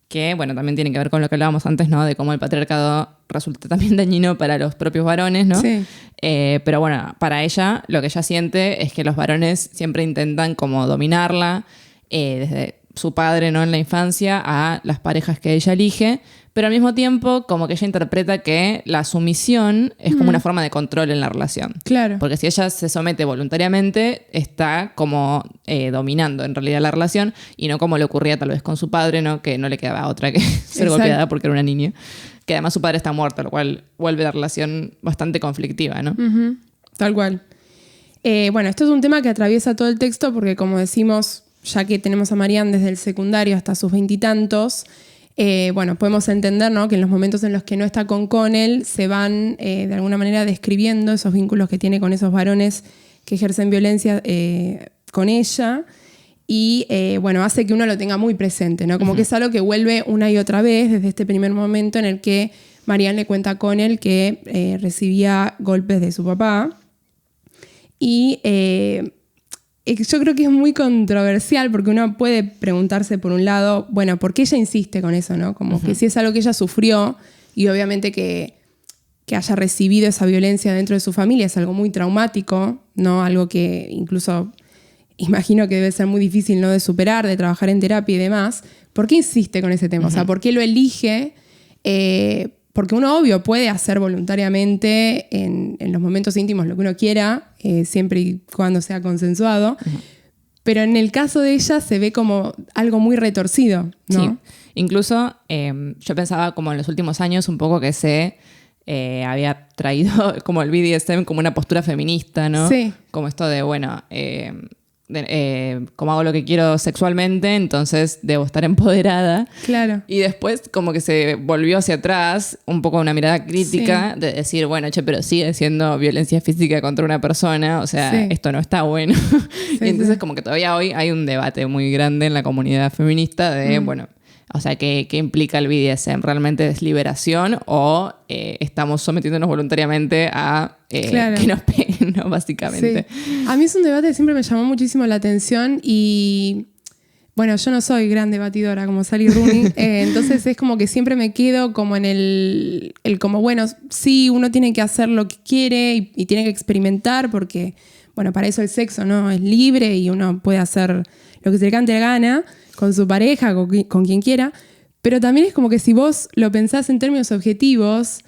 Que, bueno, también tiene que ver con lo que hablábamos antes, ¿no?, de cómo el patriarcado resulta también dañino para los propios varones, ¿no? Sí. Pero bueno, para ella, lo que ella siente es que los varones siempre intentan como dominarla, desde su padre, ¿no?, en la infancia, a las parejas que ella elige, pero al mismo tiempo como que ella interpreta que la sumisión es como una forma de control en la relación. Claro. Porque si ella se somete voluntariamente, está como dominando en realidad la relación, y no como le ocurría tal vez con su padre, ¿no?, que no le quedaba otra que ser golpeada porque era una niña. Que además su padre está muerto, lo cual vuelve la relación bastante conflictiva, ¿no? Tal cual. Bueno, esto es un tema que atraviesa todo el texto porque, como decimos, ya que tenemos a Marianne desde el secundario hasta sus 20 y tantos, bueno, podemos entender, ¿no?, que en los momentos en los que no está con Connell se van de alguna manera describiendo esos vínculos que tiene con esos varones que ejercen violencia con ella y bueno, hace que uno lo tenga muy presente, ¿no? Como que es algo que vuelve una y otra vez desde este primer momento en el que Marianne le cuenta a Connell que recibía golpes de su papá. Y yo creo que es muy controversial porque uno puede preguntarse, por un lado, bueno, ¿por qué ella insiste con eso, no? Como que si es algo que ella sufrió y obviamente que haya recibido esa violencia dentro de su familia es algo muy traumático, ¿no? Algo que incluso imagino que debe ser muy difícil, ¿no?, de superar, de trabajar en terapia y demás. ¿Por qué insiste con ese tema? O sea, ¿por qué lo elige? Porque uno, obvio, puede hacer voluntariamente en los momentos íntimos lo que uno quiera, siempre y cuando sea consensuado. Pero en el caso de ella se ve como algo muy retorcido, ¿no? Sí. Incluso yo pensaba como en los últimos años un poco que se había traído como el BDSM como una postura feminista, ¿no? Sí. Como esto de, bueno, como hago lo que quiero sexualmente, entonces debo estar empoderada. Claro. Y después como que se volvió hacia atrás un poco una mirada crítica de decir, bueno, pero sigue siendo violencia física contra una persona, o sea, esto no está bueno. Y entonces como que todavía hoy hay un debate muy grande en la comunidad feminista de, bueno, o sea, ¿qué implica el BDSM? ¿Realmente es liberación o estamos sometiéndonos voluntariamente a que nos peguen, ¿no? Básicamente. Sí. A mí es un debate que siempre me llamó muchísimo la atención y, bueno, yo no soy gran debatidora como Sally Rooney, entonces es como que siempre me quedo como en el como, bueno, sí, uno tiene que hacer lo que quiere y tiene que experimentar porque, bueno, para eso el sexo, ¿no?, es libre y uno puede hacer lo que se le cante la gana con su pareja, con quien quiera, pero también es como que si vos lo pensás en términos objetivos,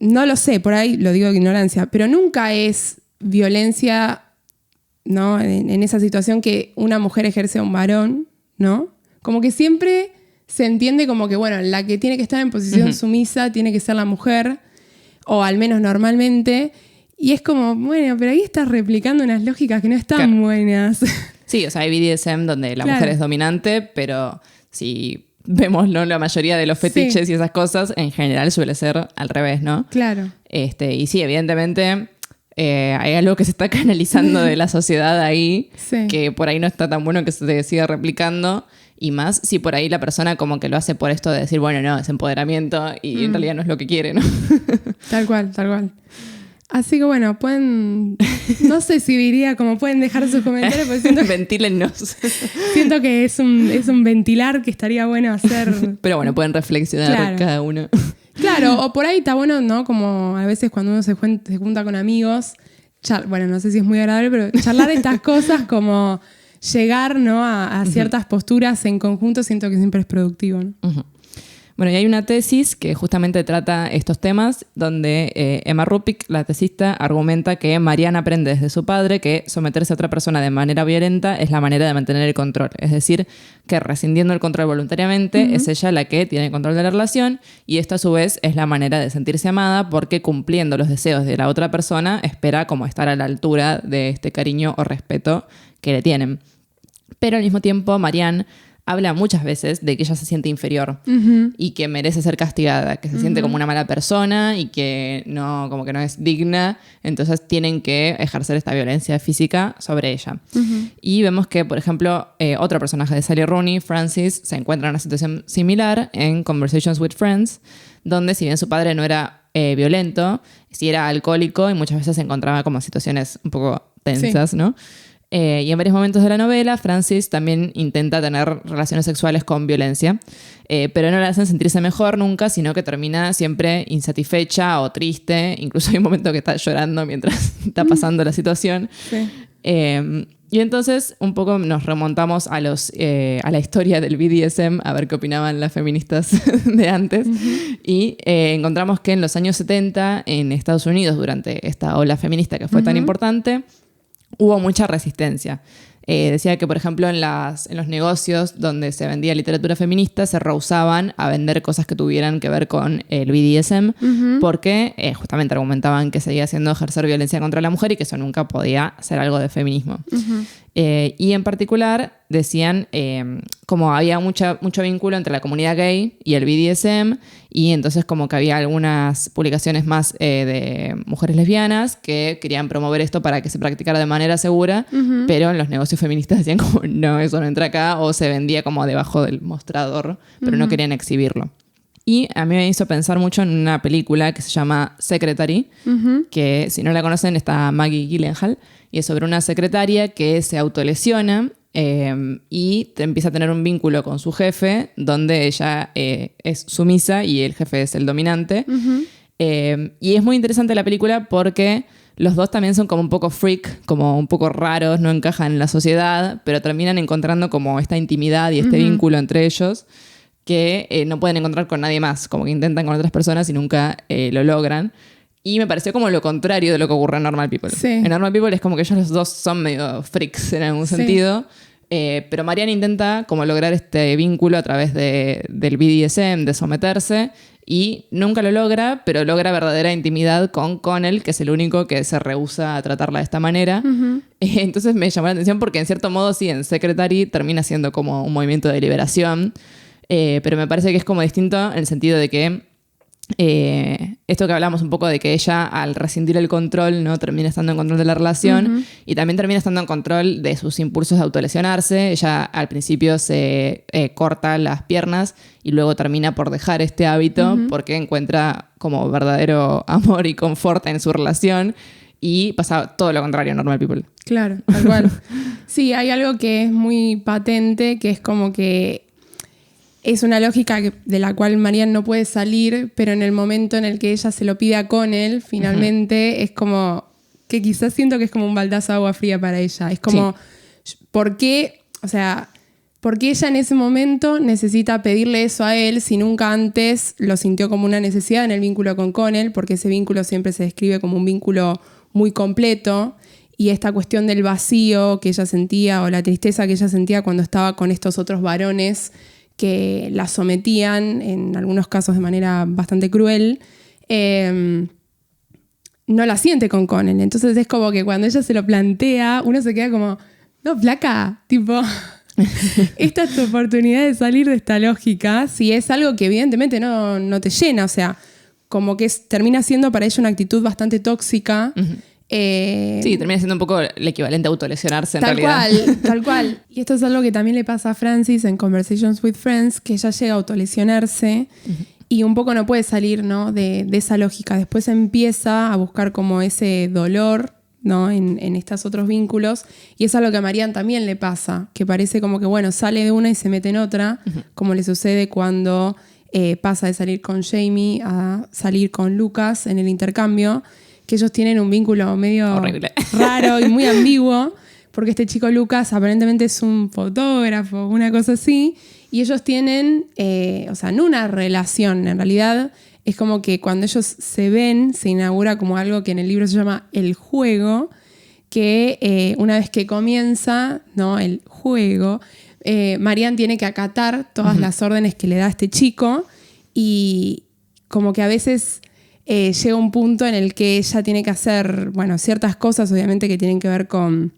no lo sé, por ahí lo digo de ignorancia, pero nunca es violencia, ¿no?, en esa situación que una mujer ejerce a un varón, ¿no? Como que siempre se entiende como que, bueno, la que tiene que estar en posición sumisa tiene que ser la mujer, o al menos normalmente, Y es como, bueno, pero ahí estás replicando unas lógicas que no están buenas. Sí, o sea, hay BDSM donde la mujer es dominante, pero si vemos, ¿no?, la mayoría de los fetiches y esas cosas, en general suele ser al revés, ¿no? Claro. Y sí, evidentemente hay algo que se está canalizando de la sociedad ahí, que por ahí no está tan bueno que se siga replicando. Y más si por ahí la persona como que lo hace por esto de decir, bueno, no, es empoderamiento y en realidad no es lo que quiere, ¿no? Tal cual. Así que bueno, pueden, no sé si diría como pueden dejar sus comentarios, porque siento ventílennos. Siento que es un ventilar que estaría bueno hacer. Pero bueno, pueden reflexionar cada uno. Claro, o por ahí está bueno, ¿no? Como a veces cuando uno se junta con amigos, bueno, no sé si es muy agradable, pero charlar estas cosas como llegar, ¿no?, a ciertas posturas en conjunto, siento que siempre es productivo, ¿no? Uh-huh. Bueno, y hay una tesis que justamente trata estos temas, donde Emma Rupick, la tesista, argumenta que Marianne aprende desde su padre que someterse a otra persona de manera violenta es la manera de mantener el control. Es decir, que rescindiendo el control voluntariamente es ella la que tiene el control de la relación, y esto a su vez es la manera de sentirse amada, porque cumpliendo los deseos de la otra persona espera como estar a la altura de este cariño o respeto que le tienen. Pero al mismo tiempo Marianne habla muchas veces de que ella se siente inferior y que merece ser castigada, que se siente como una mala persona y que no, como que no es digna, entonces tienen que ejercer esta violencia física sobre ella. Y vemos que, por ejemplo, otro personaje de Sally Rooney, Francis, se encuentra en una situación similar en Conversations with Friends, donde si bien su padre no era violento, sí era alcohólico y muchas veces se encontraba como situaciones un poco tensas, ¿no? Y en varios momentos de la novela, Francis también intenta tener relaciones sexuales con violencia, pero no la hacen sentirse mejor nunca, sino que termina siempre insatisfecha o triste. Incluso hay un momento que está llorando mientras está pasando la situación. Sí. Y entonces un poco nos remontamos a la historia del BDSM, a ver qué opinaban las feministas de antes. Y encontramos que en los años 70, en Estados Unidos, durante esta ola feminista que fue tan importante, hubo mucha resistencia. Decía que, por ejemplo, en los negocios donde se vendía literatura feminista se rehusaban a vender cosas que tuvieran que ver con el BDSM porque justamente argumentaban que seguía haciendo ejercer violencia contra la mujer y que eso nunca podía ser algo de feminismo. Y en particular decían como había mucho vínculo entre la comunidad gay y el BDSM, y entonces como que había algunas publicaciones más de mujeres lesbianas que querían promover esto para que se practicara de manera segura, pero en los negocios feministas decían como no, eso no entra acá, o se vendía como debajo del mostrador, pero no querían exhibirlo. Y a mí me hizo pensar mucho en una película que se llama Secretary, que si no la conocen está Maggie Gyllenhaal, y es sobre una secretaria que se autolesiona y empieza a tener un vínculo con su jefe, donde ella es sumisa y el jefe es el dominante. Y es muy interesante la película porque los dos también son como un poco freak, como un poco raros, no encajan en la sociedad, pero terminan encontrando como esta intimidad y este vínculo entre ellos que no pueden encontrar con nadie más, como que intentan con otras personas y nunca lo logran. Y me pareció como lo contrario de lo que ocurre en Normal People. Sí. En Normal People es como que ellos los dos son medio freaks en algún sentido, pero Marianne intenta como lograr este vínculo a través del BDSM, de someterse, y nunca lo logra, pero logra verdadera intimidad con Connell, que es el único que se rehúsa a tratarla de esta manera. Entonces me llamó la atención porque en cierto modo sí, en Secretary termina siendo como un movimiento de liberación, pero me parece que es como distinto en el sentido de que esto que hablamos un poco de que ella al rescindir el control no termina estando en control de la relación y también termina estando en control de sus impulsos de autolesionarse. Ella al principio se corta las piernas y luego termina por dejar este hábito porque encuentra como verdadero amor y confort en su relación, y pasa todo lo contrario en Normal People. Claro, tal cual. Sí, hay algo que es muy patente, que es como que es una lógica de la cual Marianne no puede salir, pero en el momento en el que ella se lo pide a Connell, finalmente es como que quizás siento que es como un baldazo de agua fría para ella. Es como, ¿por qué? O sea, ¿por qué ella en ese momento necesita pedirle eso a él si nunca antes lo sintió como una necesidad en el vínculo con Connell? Porque ese vínculo siempre se describe como un vínculo muy completo, y esta cuestión del vacío que ella sentía o la tristeza que ella sentía cuando estaba con estos otros varones que la sometían, en algunos casos de manera bastante cruel, no la siente con Connell. Entonces es como que cuando ella se lo plantea, uno se queda como, no, flaca, tipo, esta es tu oportunidad de salir de esta lógica, si es algo que evidentemente no te llena, o sea, como que termina siendo para ella una actitud bastante tóxica. Uh-huh. Sí, termina siendo un poco el equivalente a autolesionarse en realidad. Tal cual. Y esto es algo que también le pasa a Frances en Conversations with Friends, que ella llega a autolesionarse. Uh-huh. Y un poco no puede salir, ¿no? de esa lógica. Después empieza a buscar como ese dolor, ¿no? en estos otros vínculos. Y es algo que a Marianne también le pasa, que parece como que, bueno, sale de una y se mete en otra, uh-huh. como le sucede cuando pasa de salir con Jamie a salir con Lucas en el intercambio, que ellos tienen un vínculo medio horrible, raro y muy ambiguo, porque este chico Lucas aparentemente es un fotógrafo, una cosa así. Y ellos tienen, o sea, no una relación, en realidad es como que cuando ellos se ven, se inaugura como algo que en el libro se llama el juego, que una vez que comienza, ¿no? El juego, Marianne tiene que acatar todas uh-huh. las órdenes que le da este chico y como que a veces llega un punto en el que ella tiene que hacer, bueno, ciertas cosas obviamente que tienen que ver con,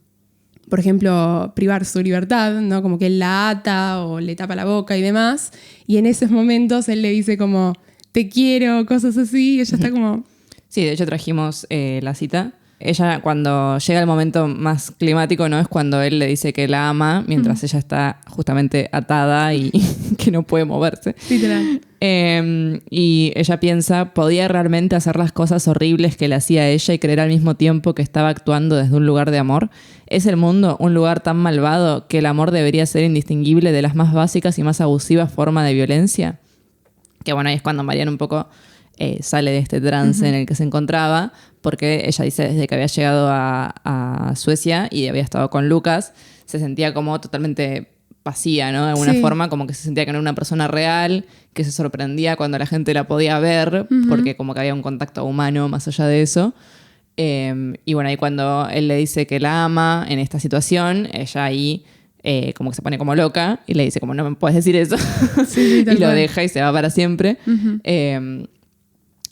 por ejemplo, privar su libertad, ¿no? Como que él la ata o le tapa la boca y demás. Y en esos momentos él le dice como, te quiero, cosas así. Y ella está como... Sí, de hecho trajimos la cita. Ella, cuando llega el momento más climático, ¿no? Es cuando él le dice que la ama, mientras ella está justamente atada y que no puede moverse. Literal. Y ella piensa, ¿podía realmente hacer las cosas horribles que le hacía a ella y creer al mismo tiempo que estaba actuando desde un lugar de amor? ¿Es el mundo un lugar tan malvado que el amor debería ser indistinguible de las más básicas y más abusivas formas de violencia? Que bueno, ahí es cuando Marianne un poco sale de este trance uh-huh. en el que se encontraba, porque ella dice desde que había llegado a Suecia y había estado con Lucas, se sentía como totalmente vacía, ¿no? De alguna forma, como que se sentía que no era una persona real, que se sorprendía cuando la gente la podía ver, uh-huh. porque como que había un contacto humano más allá de eso. Y bueno, ahí cuando él le dice que la ama en esta situación, ella ahí como que se pone como loca y le dice como, no me puedes decir eso. Sí, y lo deja y se va para siempre. Uh-huh.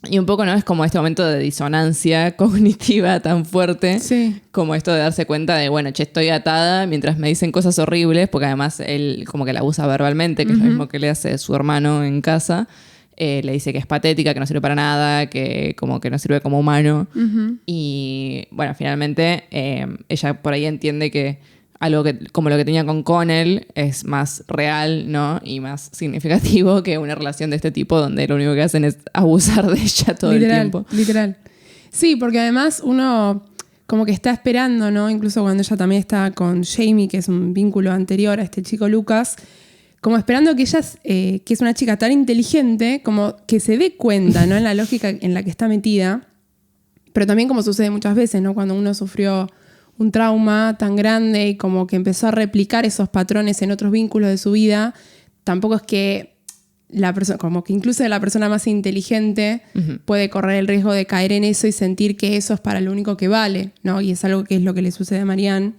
Y un poco, ¿no? Es como este momento de disonancia cognitiva tan fuerte, sí. como esto de darse cuenta de, bueno, che, estoy atada mientras me dicen cosas horribles, porque además él como que la abusa verbalmente, que uh-huh. es lo mismo que le hace su hermano en casa. Le dice que es patética, que no sirve para nada, que como que no sirve como humano. Uh-huh. Y bueno, finalmente ella por ahí entiende que algo que, como lo que tenía con Connell, es más real, ¿no? Y más significativo que una relación de este tipo donde lo único que hacen es abusar de ella todo el tiempo. Literal. Sí, porque además uno como que está esperando, ¿no? Incluso cuando ella también está con Jamie, que es un vínculo anterior a este chico Lucas, como esperando que ella, que es una chica tan inteligente, como que se dé cuenta, ¿no? En la lógica en la que está metida. Pero también como sucede muchas veces, ¿no? Cuando uno sufrió un trauma tan grande y como que empezó a replicar esos patrones en otros vínculos de su vida, tampoco es que la persona, como que incluso la persona más inteligente uh-huh. puede correr el riesgo de caer en eso y sentir que eso es para lo único que vale, ¿no? Y es algo que es lo que le sucede a Marianne.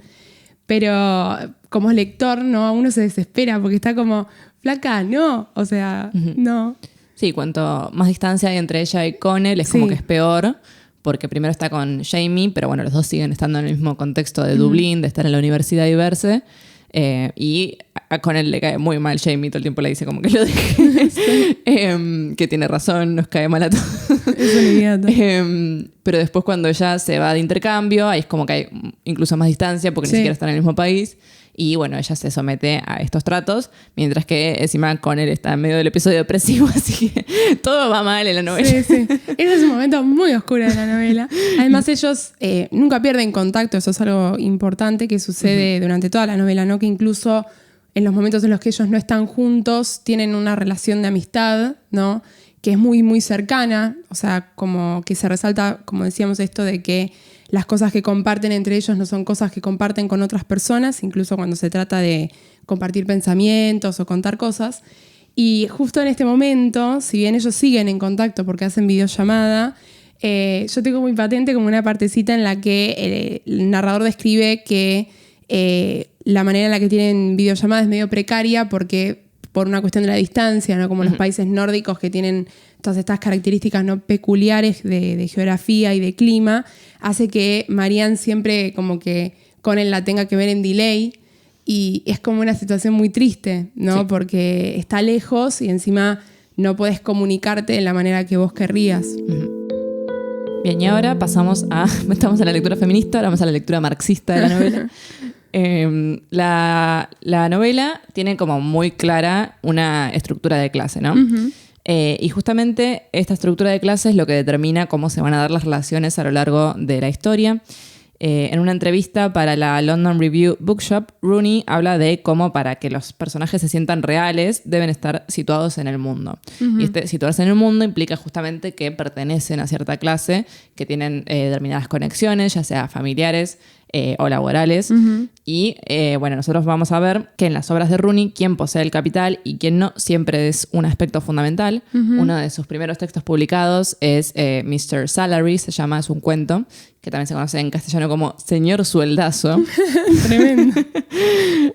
Pero como lector, ¿no? Uno se desespera porque está como, flaca, no, o sea, uh-huh. no. Sí, cuanto más distancia hay entre ella y Connell, es como que es peor. Porque primero está con Jamie, pero bueno, los dos siguen estando en el mismo contexto de Dublín, de estar en la universidad y verse. Y con él le cae muy mal Jamie, todo el tiempo le dice como que lo deje. Sí. Que tiene razón, nos cae mal a todos. Es un idiota. Pero después cuando ella se va de intercambio, ahí es como que hay incluso más distancia porque ni siquiera están en el mismo país. Y bueno, ella se somete a estos tratos, mientras que encima Connell está en medio del episodio depresivo, así que todo va mal en la novela. Sí, sí. Ese es un momento muy oscuro de la novela. Además, ellos nunca pierden contacto, eso es algo importante que sucede uh-huh. durante toda la novela, ¿no? Que incluso en los momentos en los que ellos no están juntos, tienen una relación de amistad, ¿no? Que es muy, muy cercana, o sea, como que se resalta, como decíamos, esto de que las cosas que comparten entre ellos no son cosas que comparten con otras personas, incluso cuando se trata de compartir pensamientos o contar cosas. Y justo en este momento, si bien ellos siguen en contacto porque hacen videollamada, yo tengo muy patente como una partecita en la que el narrador describe que la manera en la que tienen videollamada es medio precaria porque por una cuestión de la distancia, ¿no? Como los países nórdicos que tienen todas estas características no peculiares de geografía y de clima, hace que Marianne siempre como que Connell la tenga que ver en delay y es como una situación muy triste, ¿no? Sí. Porque está lejos y encima no podés comunicarte de la manera que vos querrías. Bien, y ahora estamos en la lectura feminista, ahora vamos a la lectura marxista de la novela. La novela tiene como muy clara una estructura de clase, ¿no? Y justamente esta estructura de clase es lo que determina cómo se van a dar las relaciones a lo largo de la historia. En una entrevista para la London Review Bookshop, Rooney habla de cómo para que los personajes se sientan reales deben estar situados en el mundo. Y situarse en el mundo implica justamente que pertenecen a cierta clase, que tienen determinadas conexiones, ya sea familiares o laborales. Y bueno, nosotros vamos a ver que en las obras de Rooney, quién posee el capital y quién no, siempre es un aspecto fundamental. Uno de sus primeros textos publicados es Mr. Salary, se llama, es un cuento, que también se conoce en castellano como Señor Sueldazo. Tremendo.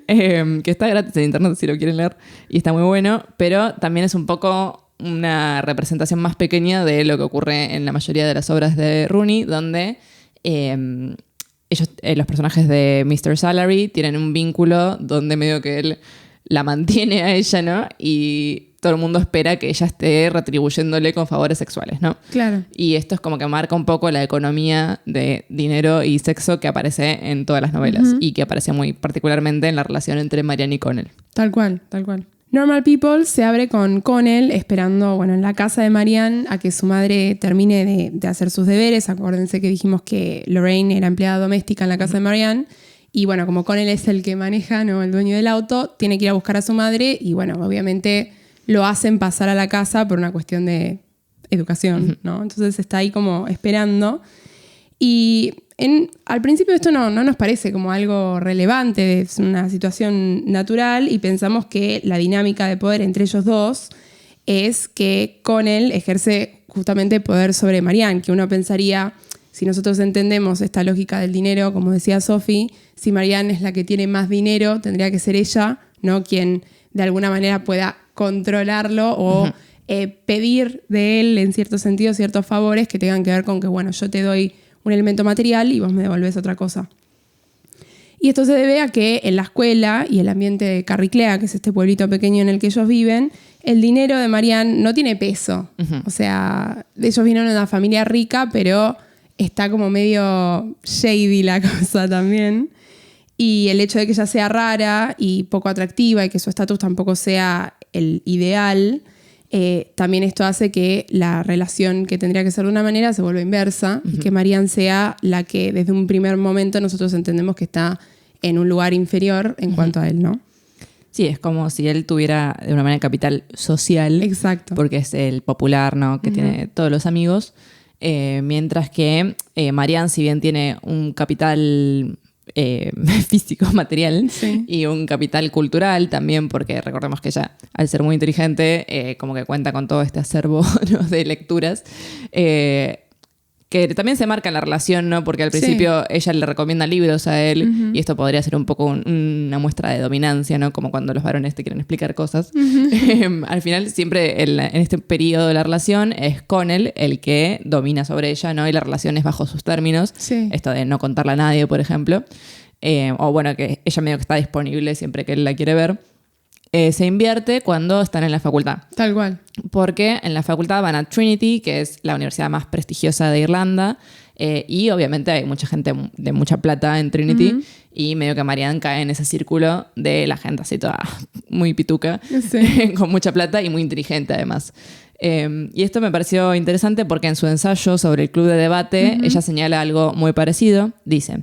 Que está gratis en internet si lo quieren leer, y está muy bueno, pero también es un poco una representación más pequeña de lo que ocurre en la mayoría de las obras de Rooney, donde ellos, los personajes de Mr. Salary tienen un vínculo donde medio que él la mantiene a ella, ¿no? Y todo el mundo espera que ella esté retribuyéndole con favores sexuales, ¿no? Claro. Y esto es como que marca un poco la economía de dinero y sexo que aparece en todas las novelas y que aparece muy particularmente en la relación entre Marianne y Connell. Tal cual, tal cual. Normal People se abre con Connell esperando, bueno, en la casa de Marianne a que su madre termine de hacer sus deberes. Acuérdense que dijimos que Lorraine era empleada doméstica en la casa de Marianne. Y bueno, como Connell es el que maneja, ¿no? El dueño del auto, tiene que ir a buscar a su madre y bueno, obviamente lo hacen pasar a la casa por una cuestión de educación, ¿no? Entonces está ahí como esperando. Y al principio esto no nos parece como algo relevante, es una situación natural y pensamos que la dinámica de poder entre ellos dos es que Connell ejerce justamente poder sobre Marianne, que uno pensaría, si nosotros entendemos esta lógica del dinero, como decía Sophie, si Marianne es la que tiene más dinero, tendría que ser ella, ¿no? Quien de alguna manera pueda controlarlo o pedir de él, en cierto sentido, ciertos favores que tengan que ver con que, bueno, yo te doy un elemento material y vos me devolvés otra cosa. Y esto se debe a que en la escuela y el ambiente de Carriclea, que es este pueblito pequeño en el que ellos viven, el dinero de Marianne no tiene peso. O sea, ellos vienen de una familia rica, pero está como medio shady la cosa también. Y el hecho de que ella sea rara y poco atractiva y que su estatus tampoco sea el ideal, también esto hace que la relación que tendría que ser de una manera se vuelva inversa y que Marianne sea la que desde un primer momento nosotros entendemos que está en un lugar inferior en cuanto a él, ¿no? Sí, es como si él tuviera de una manera capital social. Exacto. Porque es el popular, ¿no? Que tiene todos los amigos. Mientras que Marianne, si bien tiene un capital físico, material, y un capital cultural también, porque recordemos que ella, al ser muy inteligente, como que cuenta con todo este acervo, ¿no? de lecturas, que también se marca en la relación, ¿no? Porque al principio ella le recomienda libros a él y esto podría ser un poco una muestra de dominancia, ¿no? Como cuando los varones te quieren explicar cosas. Al final, siempre en este periodo de la relación es Connell el que domina sobre ella, ¿no? Y la relación es bajo sus términos. Sí. Esto de no contarle a nadie, por ejemplo. O bueno, que ella medio que está disponible siempre que él la quiere ver. Se invierte cuando están en la facultad. Tal cual. Porque en la facultad van a Trinity, que es la universidad más prestigiosa de Irlanda, y obviamente hay mucha gente de mucha plata en Trinity, y medio que Marianne cae en ese círculo de la gente así toda muy pituca, con mucha plata y muy inteligente además. Y esto me pareció interesante porque en su ensayo sobre el club de debate, ella señala algo muy parecido. Dice: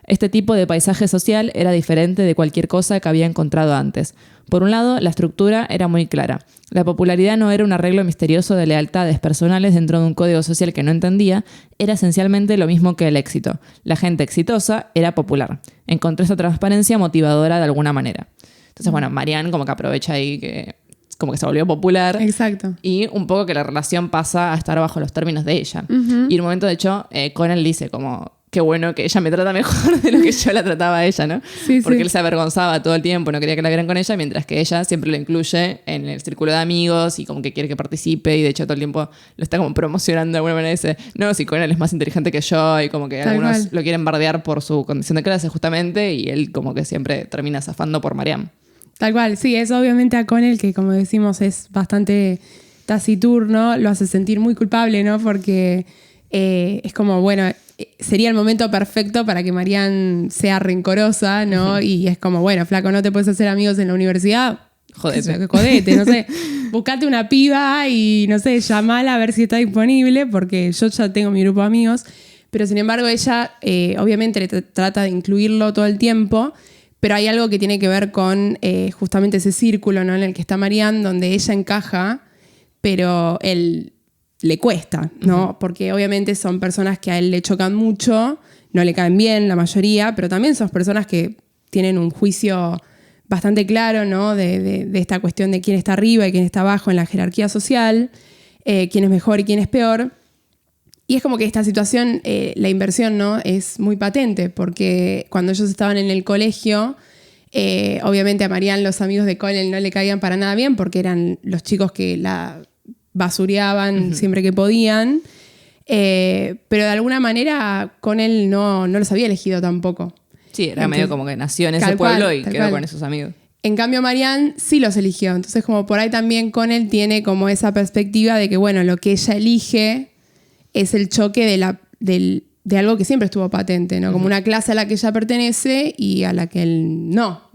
este tipo de paisaje social era diferente de cualquier cosa que había encontrado antes. Por un lado, la estructura era muy clara. La popularidad no era un arreglo misterioso de lealtades personales dentro de un código social que no entendía, era esencialmente lo mismo que el éxito. La gente exitosa era popular. Encontré esa transparencia motivadora de alguna manera. Entonces, bueno, Marianne como que aprovecha ahí que como que se volvió popular. Exacto. Y un poco que la relación pasa a estar bajo los términos de ella. Y en un momento, de hecho, Connell dice como qué bueno que ella me trata mejor de lo que yo la trataba a ella, ¿no? Sí, porque sí. él se avergonzaba todo el tiempo, no quería que la vieran con ella, mientras que ella siempre lo incluye en el círculo de amigos y como que quiere que participe, y de hecho todo el tiempo lo está como promocionando de alguna manera. Dice, no, si Conan es más inteligente que yo, y como que algunos lo quieren bardear por su condición de clase justamente, y él como que siempre termina zafando por Marianne. Tal cual, sí, es obviamente a Connell, que como decimos es bastante taciturno, lo hace sentir muy culpable, ¿no? Porque es como, bueno, sería el momento perfecto para que Marianne sea rencorosa, ¿no? Y es como, bueno, flaco, no te puedes hacer amigos en la universidad. Jodete, no sé. Buscate una piba y, no sé, llamala a ver si está disponible, porque yo ya tengo mi grupo de amigos. Pero sin embargo, ella obviamente trata de incluirlo todo el tiempo. Pero hay algo que tiene que ver con justamente ese círculo, ¿no? En el que está Marianne, donde ella encaja, pero él le cuesta, ¿no? Porque obviamente son personas que a él le chocan mucho, no le caen bien la mayoría, pero también son personas que tienen un juicio bastante claro, ¿no? De esta cuestión de quién está arriba y quién está abajo en la jerarquía social, quién es mejor y quién es peor. Y es como que esta situación, la inversión, ¿no? Es muy patente, porque cuando ellos estaban en el colegio, obviamente a Marianne los amigos de Connell no le caían para nada bien, porque eran los chicos que la basureaban siempre que podían. Pero de alguna manera Connell no los había elegido tampoco. Sí, era medio como que nació en ese pueblo y quedó con esos amigos. En cambio, Marianne sí los eligió. Entonces, como por ahí también Connell tiene como esa perspectiva de que, bueno, lo que ella elige es el choque de algo que siempre estuvo patente, ¿no? Como una clase a la que ella pertenece y a la que él no.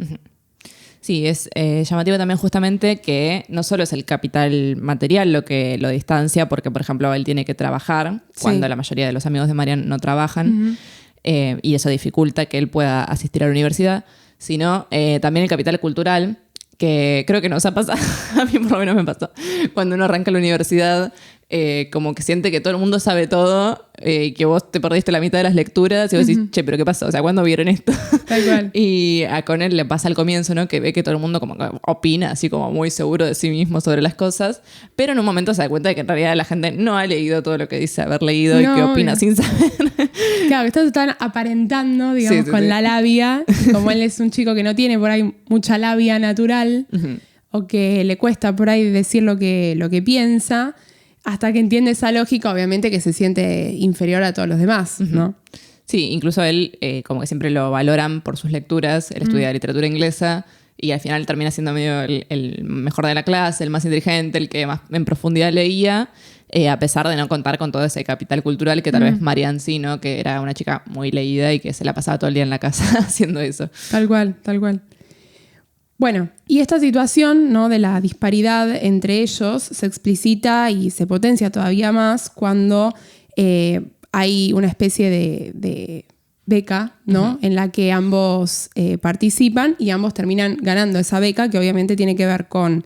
Sí, es llamativo también justamente que no solo es el capital material lo que lo distancia, porque, por ejemplo, él tiene que trabajar cuando la mayoría de los amigos de Marianne no trabajan. Y eso dificulta que él pueda asistir a la universidad, sino también el capital cultural, que creo que nos ha pasado, a mí por lo menos me pasó, cuando uno arranca la universidad, como que siente que todo el mundo sabe todo, que vos te perdiste la mitad de las lecturas y vos decís, che, ¿pero qué pasó? O sea, ¿cuándo vieron esto? Tal cual. Y a Connell le pasa al comienzo, ¿no? Que ve que todo el mundo como que opina, así como muy seguro de sí mismo sobre las cosas, pero en un momento se da cuenta de que en realidad la gente no ha leído todo lo que dice haber leído y que opina sin saber. Claro, que estos están aparentando, digamos, con la labia. Como él es un chico que no tiene por ahí mucha labia natural, o que le cuesta por ahí decir lo que piensa, hasta que entiende esa lógica, obviamente que se siente inferior a todos los demás, ¿no? Sí, incluso él, como que siempre lo valoran por sus lecturas. Él estudia literatura inglesa y al final termina siendo medio el mejor de la clase, el más inteligente, el que más en profundidad leía, a pesar de no contar con todo ese capital cultural que tal vez Marianne sí, ¿no? Que era una chica muy leída y que se la pasaba todo el día en la casa haciendo eso. Tal cual, tal cual. Bueno, y esta situación, ¿no? De la disparidad entre ellos se explicita y se potencia todavía más cuando hay una especie de beca, ¿no? En la que ambos participan y ambos terminan ganando esa beca, que obviamente tiene que ver con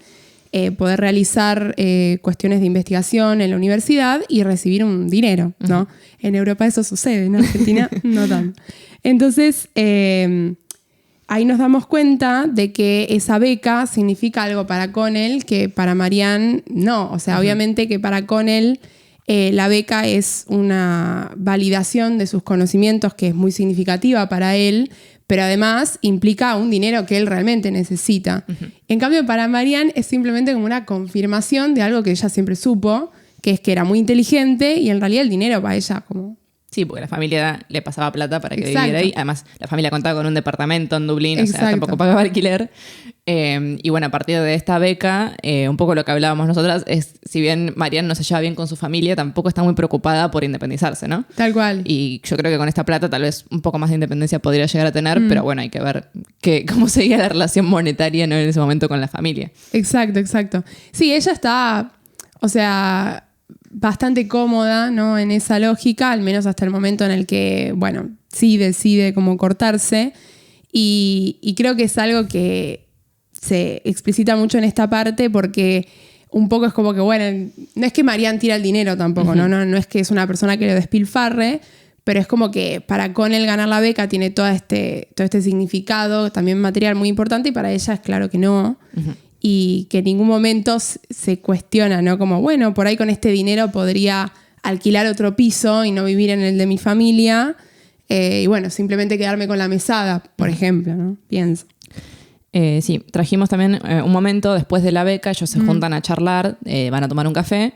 poder realizar cuestiones de investigación en la universidad y recibir un dinero, ¿no? En Europa eso sucede, en Argentina no tanto. Entonces, ahí nos damos cuenta de que esa beca significa algo para Connell que para Marianne no. O sea, obviamente que para Connell la beca es una validación de sus conocimientos que es muy significativa para él, pero además implica un dinero que él realmente necesita. En cambio, para Marianne es simplemente como una confirmación de algo que ella siempre supo, que es que era muy inteligente y en realidad el dinero para ella como... Sí, porque la familia le pasaba plata para que viviera ahí. Además, la familia contaba con un departamento en Dublín, o sea, tampoco pagaba alquiler. Y bueno, a partir de esta beca, un poco lo que hablábamos nosotras es, si bien Marianne no se lleva bien con su familia, tampoco está muy preocupada por independizarse, ¿no? Tal cual. Y yo creo que con esta plata tal vez un poco más de independencia podría llegar a tener, pero bueno, hay que ver cómo seguía la relación monetaria, ¿no? En ese momento con la familia. Exacto, exacto. Sí, ella está, o sea... bastante cómoda, ¿no? En esa lógica, al menos hasta el momento en el que, bueno, sí decide cómo cortarse. Y creo que es algo que se explicita mucho en esta parte porque un poco es como que, bueno, no es que Marianne tira el dinero tampoco, ¿no? No es que es una persona que lo despilfarre, pero es como que para Connell ganar la beca tiene todo este significado, también material muy importante, y para ella es claro que no. Y que en ningún momento se cuestiona, ¿no? Como, bueno, por ahí con este dinero podría alquilar otro piso y no vivir en el de mi familia. Y bueno, simplemente quedarme con la mesada, por ejemplo, ¿no? Pienso. Sí, trajimos también un momento después de la beca, ellos se juntan a charlar, van a tomar un café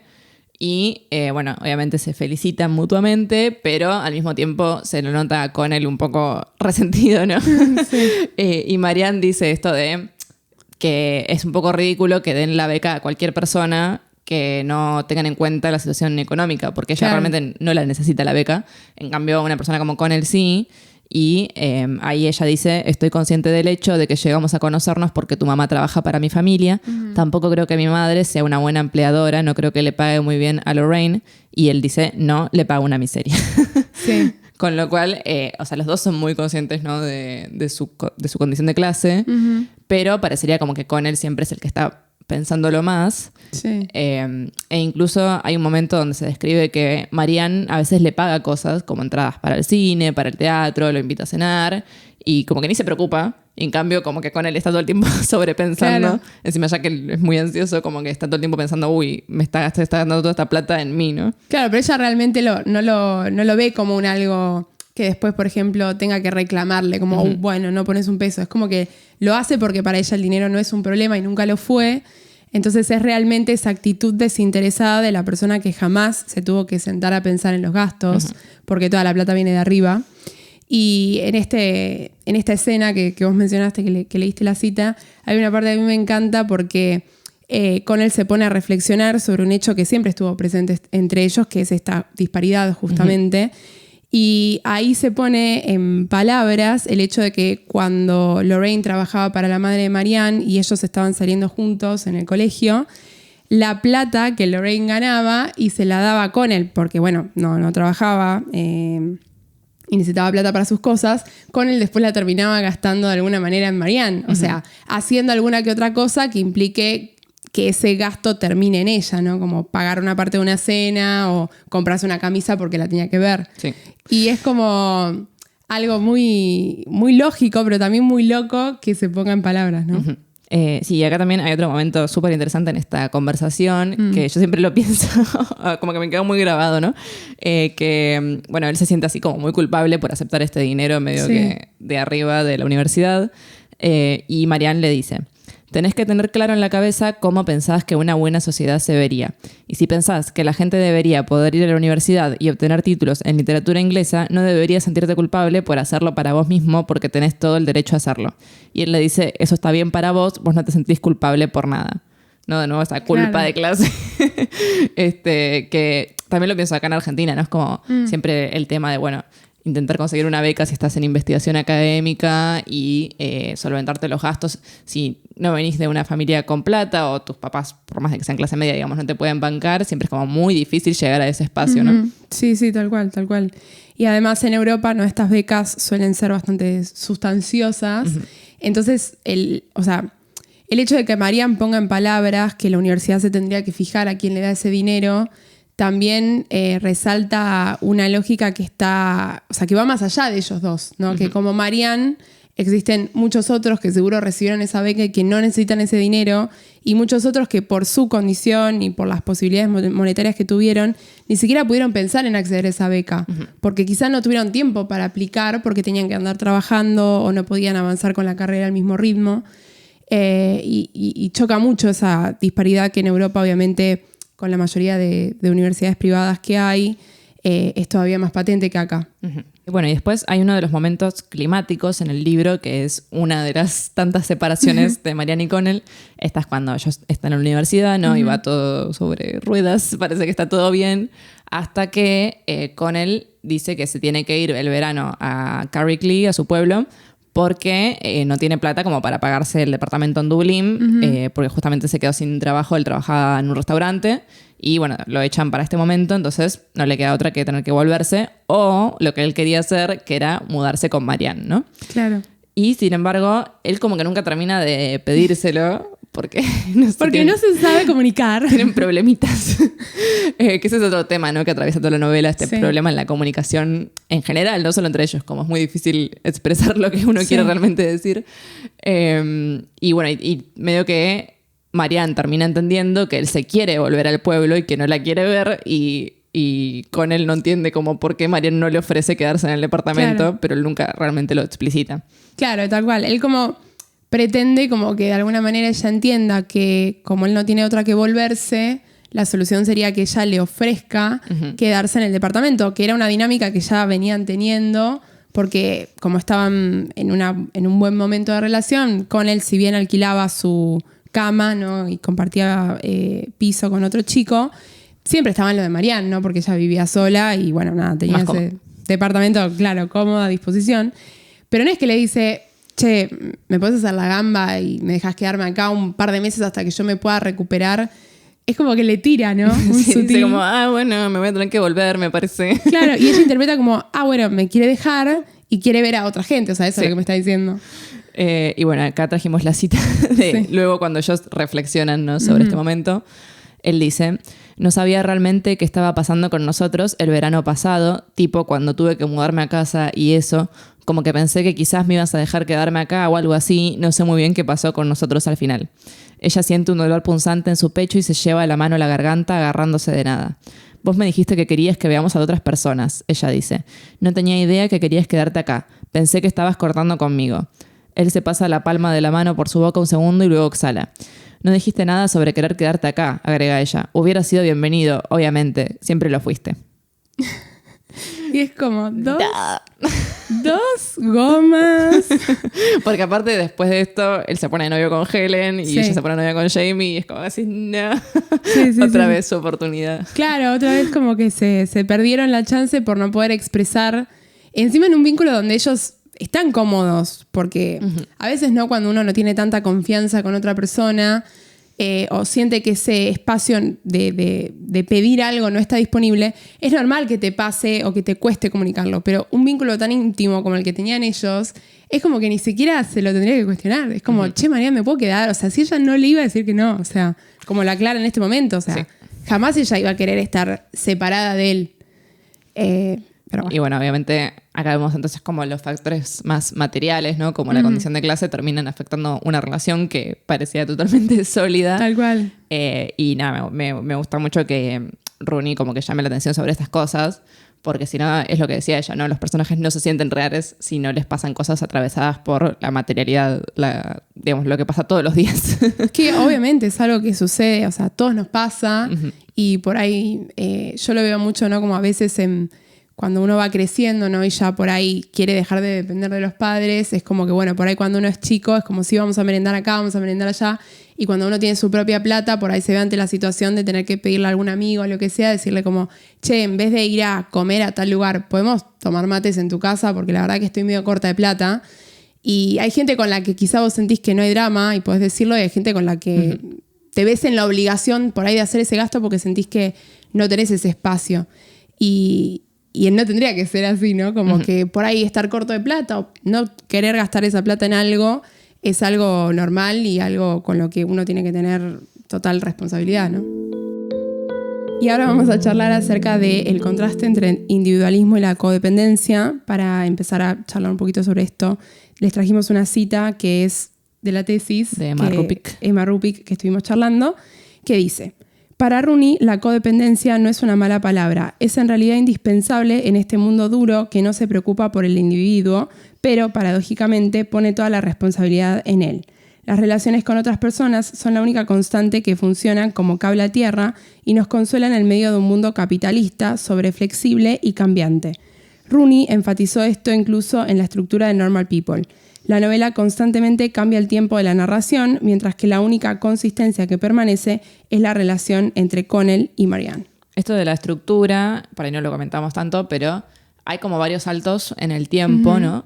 y, bueno, obviamente se felicitan mutuamente, pero al mismo tiempo se lo nota a Connell un poco resentido, ¿no? Sí. Y Marianne dice esto de que es un poco ridículo que den la beca a cualquier persona que no tengan en cuenta la situación económica, porque ella realmente no la necesita la beca. En cambio, una persona como Connell sí. Y ahí ella dice, estoy consciente del hecho de que llegamos a conocernos porque tu mamá trabaja para mi familia. Tampoco creo que mi madre sea una buena empleadora, no creo que le pague muy bien a Lorraine. Y él dice, no, le pago una miseria. Sí. Con lo cual, o sea, los dos son muy conscientes, ¿no? de su condición de clase, pero parecería como que Connell siempre es el que está pensándolo más. Sí. E incluso hay un momento donde se describe que Marianne a veces le paga cosas como entradas para el cine, para el teatro, lo invita a cenar y como que ni se preocupa. Y en cambio, como que Connell está todo el tiempo sobrepensando. Claro. Encima ya que él es muy ansioso, como que está todo el tiempo pensando, uy, me está dando toda esta plata en mí, ¿no? Claro, pero ella realmente no lo ve como un algo que después, por ejemplo, tenga que reclamarle, como, bueno, no pones un peso. Es como que lo hace porque para ella el dinero no es un problema y nunca lo fue. Entonces es realmente esa actitud desinteresada de la persona que jamás se tuvo que sentar a pensar en los gastos, porque toda la plata viene de arriba. Y en esta escena que vos mencionaste, que leíste la cita, hay una parte que a mí me encanta porque Connell se pone a reflexionar sobre un hecho que siempre estuvo presente entre ellos, que es esta disparidad justamente. Y ahí se pone en palabras el hecho de que cuando Lorraine trabajaba para la madre de Marianne y ellos estaban saliendo juntos en el colegio, la plata que Lorraine ganaba y se la daba a Connell, porque bueno, no trabajaba y necesitaba plata para sus cosas, Connell después la terminaba gastando de alguna manera en Marianne. O sea, haciendo alguna que otra cosa que implique que ese gasto termine en ella, ¿no? Como pagar una parte de una cena o comprarse una camisa porque la tenía que ver. Sí. Y es como algo muy, muy lógico, pero también muy loco que se ponga en palabras, ¿no? Sí, acá también hay otro momento súper interesante en esta conversación, que yo siempre lo pienso, como que me quedó muy grabado, ¿no? Que, bueno, él se siente así como muy culpable por aceptar este dinero medio que de arriba de la universidad. Y Marianne le dice, tenés que tener claro en la cabeza cómo pensás que una buena sociedad se vería. Y si pensás que la gente debería poder ir a la universidad y obtener títulos en literatura inglesa, no deberías sentirte culpable por hacerlo para vos mismo porque tenés todo el derecho a hacerlo. Y él le dice, eso está bien para vos no te sentís culpable por nada. No, de nuevo, esa culpa de clase. Que también lo pienso acá en Argentina, ¿no? Es como siempre el tema de, bueno, intentar conseguir una beca si estás en investigación académica y solventarte los gastos si no venís de una familia con plata o tus papás, por más de que sean clase media, digamos, no te pueden bancar, siempre es como muy difícil llegar a ese espacio, ¿no? Sí, tal cual. Y además en Europa, ¿no? Estas becas suelen ser bastante sustanciosas. Entonces, el hecho de que Marianne ponga en palabras que la universidad se tendría que fijar a quién le da ese dinero también resalta una lógica que está, o sea, que va más allá de ellos dos, ¿no? Que como Marianne existen muchos otros que seguro recibieron esa beca y que no necesitan ese dinero, y muchos otros que por su condición y por las posibilidades monetarias que tuvieron, ni siquiera pudieron pensar en acceder a esa beca, porque quizás no tuvieron tiempo para aplicar porque tenían que andar trabajando o no podían avanzar con la carrera al mismo ritmo. Y choca mucho esa disparidad que en Europa, obviamente, con la mayoría de universidades privadas que hay, es todavía más patente que acá. Bueno, y después hay uno de los momentos climáticos en el libro, que es una de las tantas separaciones de Marianne y Connell. Esta es cuando ellos están en la universidad, ¿no? Y va todo sobre ruedas, parece que está todo bien, hasta que Connell dice que se tiene que ir el verano a Carricklee, a su pueblo, porque no tiene plata como para pagarse el departamento en Dublín, porque justamente se quedó sin trabajo, él trabajaba en un restaurante y bueno, lo echan para este momento, entonces no le queda otra que tener que volverse o lo que él quería hacer, que era mudarse con Marianne, ¿no? Claro. Y sin embargo, él como que nunca termina de pedírselo porque no se sabe comunicar. Tienen problemitas. Que ese es otro tema, ¿no? Que atraviesa toda la novela, problema en la comunicación en general, no solo entre ellos, como es muy difícil expresar lo que uno quiere realmente decir. Y bueno, y medio que Marianne termina entendiendo que él se quiere volver al pueblo y que no la quiere ver y y con él no entiende como por qué Marianne no le ofrece quedarse en el departamento, pero él nunca realmente lo explicita. Claro, tal cual. Él como pretende como que de alguna manera ella entienda que como él no tiene otra que volverse, la solución sería que ella le ofrezca quedarse en el departamento, que era una dinámica que ya venían teniendo, porque como estaban en un buen momento de relación, con él, si bien alquilaba su cama, ¿no? Y compartía piso con otro chico, siempre estaba en lo de Marianne, ¿no? Porque ella vivía sola y bueno, nada, tenía ese departamento, claro, cómodo, a disposición. Pero no es que le dice, che, ¿me puedes hacer la gamba y me dejas quedarme acá un par de meses hasta que yo me pueda recuperar? Es como que le tira, ¿no? Un sí, sutil. Dice como, bueno, me voy a tener que volver, me parece. Claro, y ella interpreta como, bueno, me quiere dejar y quiere ver a otra gente. O sea, eso es lo que me está diciendo. Y bueno, acá trajimos la cita de luego cuando ellos reflexionan, ¿no? Sobre este momento. Él dice, no sabía realmente qué estaba pasando con nosotros el verano pasado, tipo cuando tuve que mudarme a casa y eso, como que pensé que quizás me ibas a dejar quedarme acá o algo así, no sé muy bien qué pasó con nosotros al final. Ella siente un dolor punzante en su pecho y se lleva la mano a la garganta agarrándose de nada. Vos me dijiste que querías que veamos a otras personas, ella dice. No tenía idea que querías quedarte acá. Pensé que estabas cortando conmigo. Él se pasa la palma de la mano por su boca un segundo y luego exhala. No dijiste nada sobre querer quedarte acá, agrega ella. Hubiera sido bienvenido, obviamente. Siempre lo fuiste. Y es como, dos gomas. Porque aparte, después de esto, él se pone de novio con Helen y ella se pone de novio con Jamie y es como así, no. Otra vez su oportunidad. Claro, otra vez como que se perdieron la chance por no poder expresar. Encima en un vínculo donde ellos están cómodos, porque a veces no, cuando uno no tiene tanta confianza con otra persona o siente que ese espacio de pedir algo no está disponible, es normal que te pase o que te cueste comunicarlo, pero un vínculo tan íntimo como el que tenían ellos, es como que ni siquiera se lo tendría que cuestionar. Es como, che, María, ¿me puedo quedar? O sea, si ella no le iba a decir que no, o sea, como la Clara en este momento, o sea, jamás ella iba a querer estar separada de él. Pero bueno. Y bueno, obviamente acá vemos entonces como los factores más materiales, ¿no? Como la condición de clase terminan afectando una relación que parecía totalmente sólida. Tal cual. Y nada, me gusta mucho que Rooney como que llame la atención sobre estas cosas, porque si no, es lo que decía ella, ¿no? Los personajes no se sienten reales si no les pasan cosas atravesadas por la materialidad, digamos, lo que pasa todos los días. Que obviamente es algo que sucede, o sea, a todos nos pasa y por ahí yo lo veo mucho, ¿no? Como a veces cuando uno va creciendo, ¿no? Y ya por ahí quiere dejar de depender de los padres, es como que, bueno, por ahí cuando uno es chico es como si vamos a merendar acá, vamos a merendar allá, y cuando uno tiene su propia plata, por ahí se ve ante la situación de tener que pedirle a algún amigo o lo que sea, decirle como, che, en vez de ir a comer a tal lugar, ¿podemos tomar mates en tu casa? Porque la verdad que estoy medio corta de plata. Y hay gente con la que quizá vos sentís que no hay drama y podés decirlo, y hay gente con la que te ves en la obligación por ahí de hacer ese gasto porque sentís que no tenés ese espacio. Y no tendría que ser así, ¿no? Como que por ahí estar corto de plata o no querer gastar esa plata en algo es algo normal y algo con lo que uno tiene que tener total responsabilidad, ¿no? Y ahora vamos a charlar acerca del contraste entre el individualismo y la codependencia. Para empezar a charlar un poquito sobre esto, les trajimos una cita que es de la tesis de Emma Rupick, que estuvimos charlando, que dice: para Rooney, la codependencia no es una mala palabra, es en realidad indispensable en este mundo duro que no se preocupa por el individuo, pero paradójicamente pone toda la responsabilidad en él. Las relaciones con otras personas son la única constante que funcionan como cable a tierra y nos consuelan en medio de un mundo capitalista, sobreflexible y cambiante. Rooney enfatizó esto incluso en la estructura de Normal People. La novela constantemente cambia el tiempo de la narración, mientras que la única consistencia que permanece es la relación entre Connell y Marianne. Esto de la estructura, por ahí no lo comentamos tanto, pero hay como varios saltos en el tiempo, ¿no?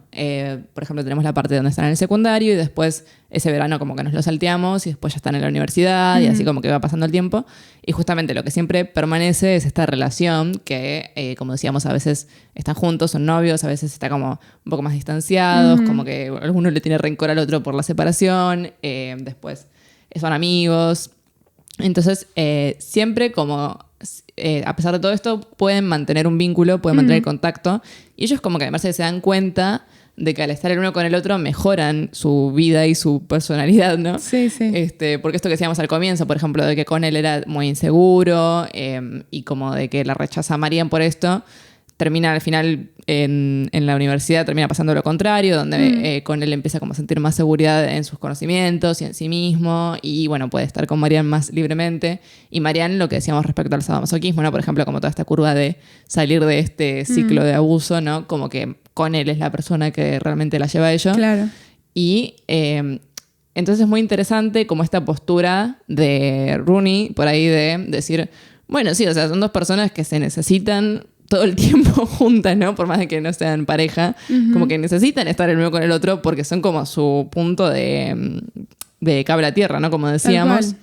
Por ejemplo, tenemos la parte donde están en el secundario y después ese verano como que nos lo salteamos y después ya están en la universidad y así como que va pasando el tiempo. Y justamente lo que siempre permanece es esta relación que, como decíamos, a veces están juntos, son novios, a veces está como un poco más distanciados, como que alguno le tiene rencor al otro por la separación, después son amigos. Entonces, siempre como... a pesar de todo esto, pueden mantener un vínculo, pueden mantener contacto. Y ellos como que me parece que se dan cuenta de que al estar el uno con el otro mejoran su vida y su personalidad, ¿no? Sí, sí. Porque esto que decíamos al comienzo, por ejemplo, de que Connell era muy inseguro y como de que la rechaza a Marianne por esto, termina al final en la universidad, termina pasando lo contrario, donde Connell empieza como a sentir más seguridad en sus conocimientos y en sí mismo, y bueno, puede estar con Marianne más libremente. Y Marianne, lo que decíamos respecto al sadomasoquismo, ¿no? Por ejemplo, como toda esta curva de salir de este ciclo de abuso, ¿no? Como que Connell es la persona que realmente la lleva a ello. Claro. Y entonces es muy interesante como esta postura de Rooney, por ahí de decir, bueno, sí, o sea, son dos personas que se necesitan todo el tiempo juntas, ¿no? Por más de que no sean pareja, como que necesitan estar el uno con el otro porque son como su punto de cable a tierra, ¿no? Como decíamos.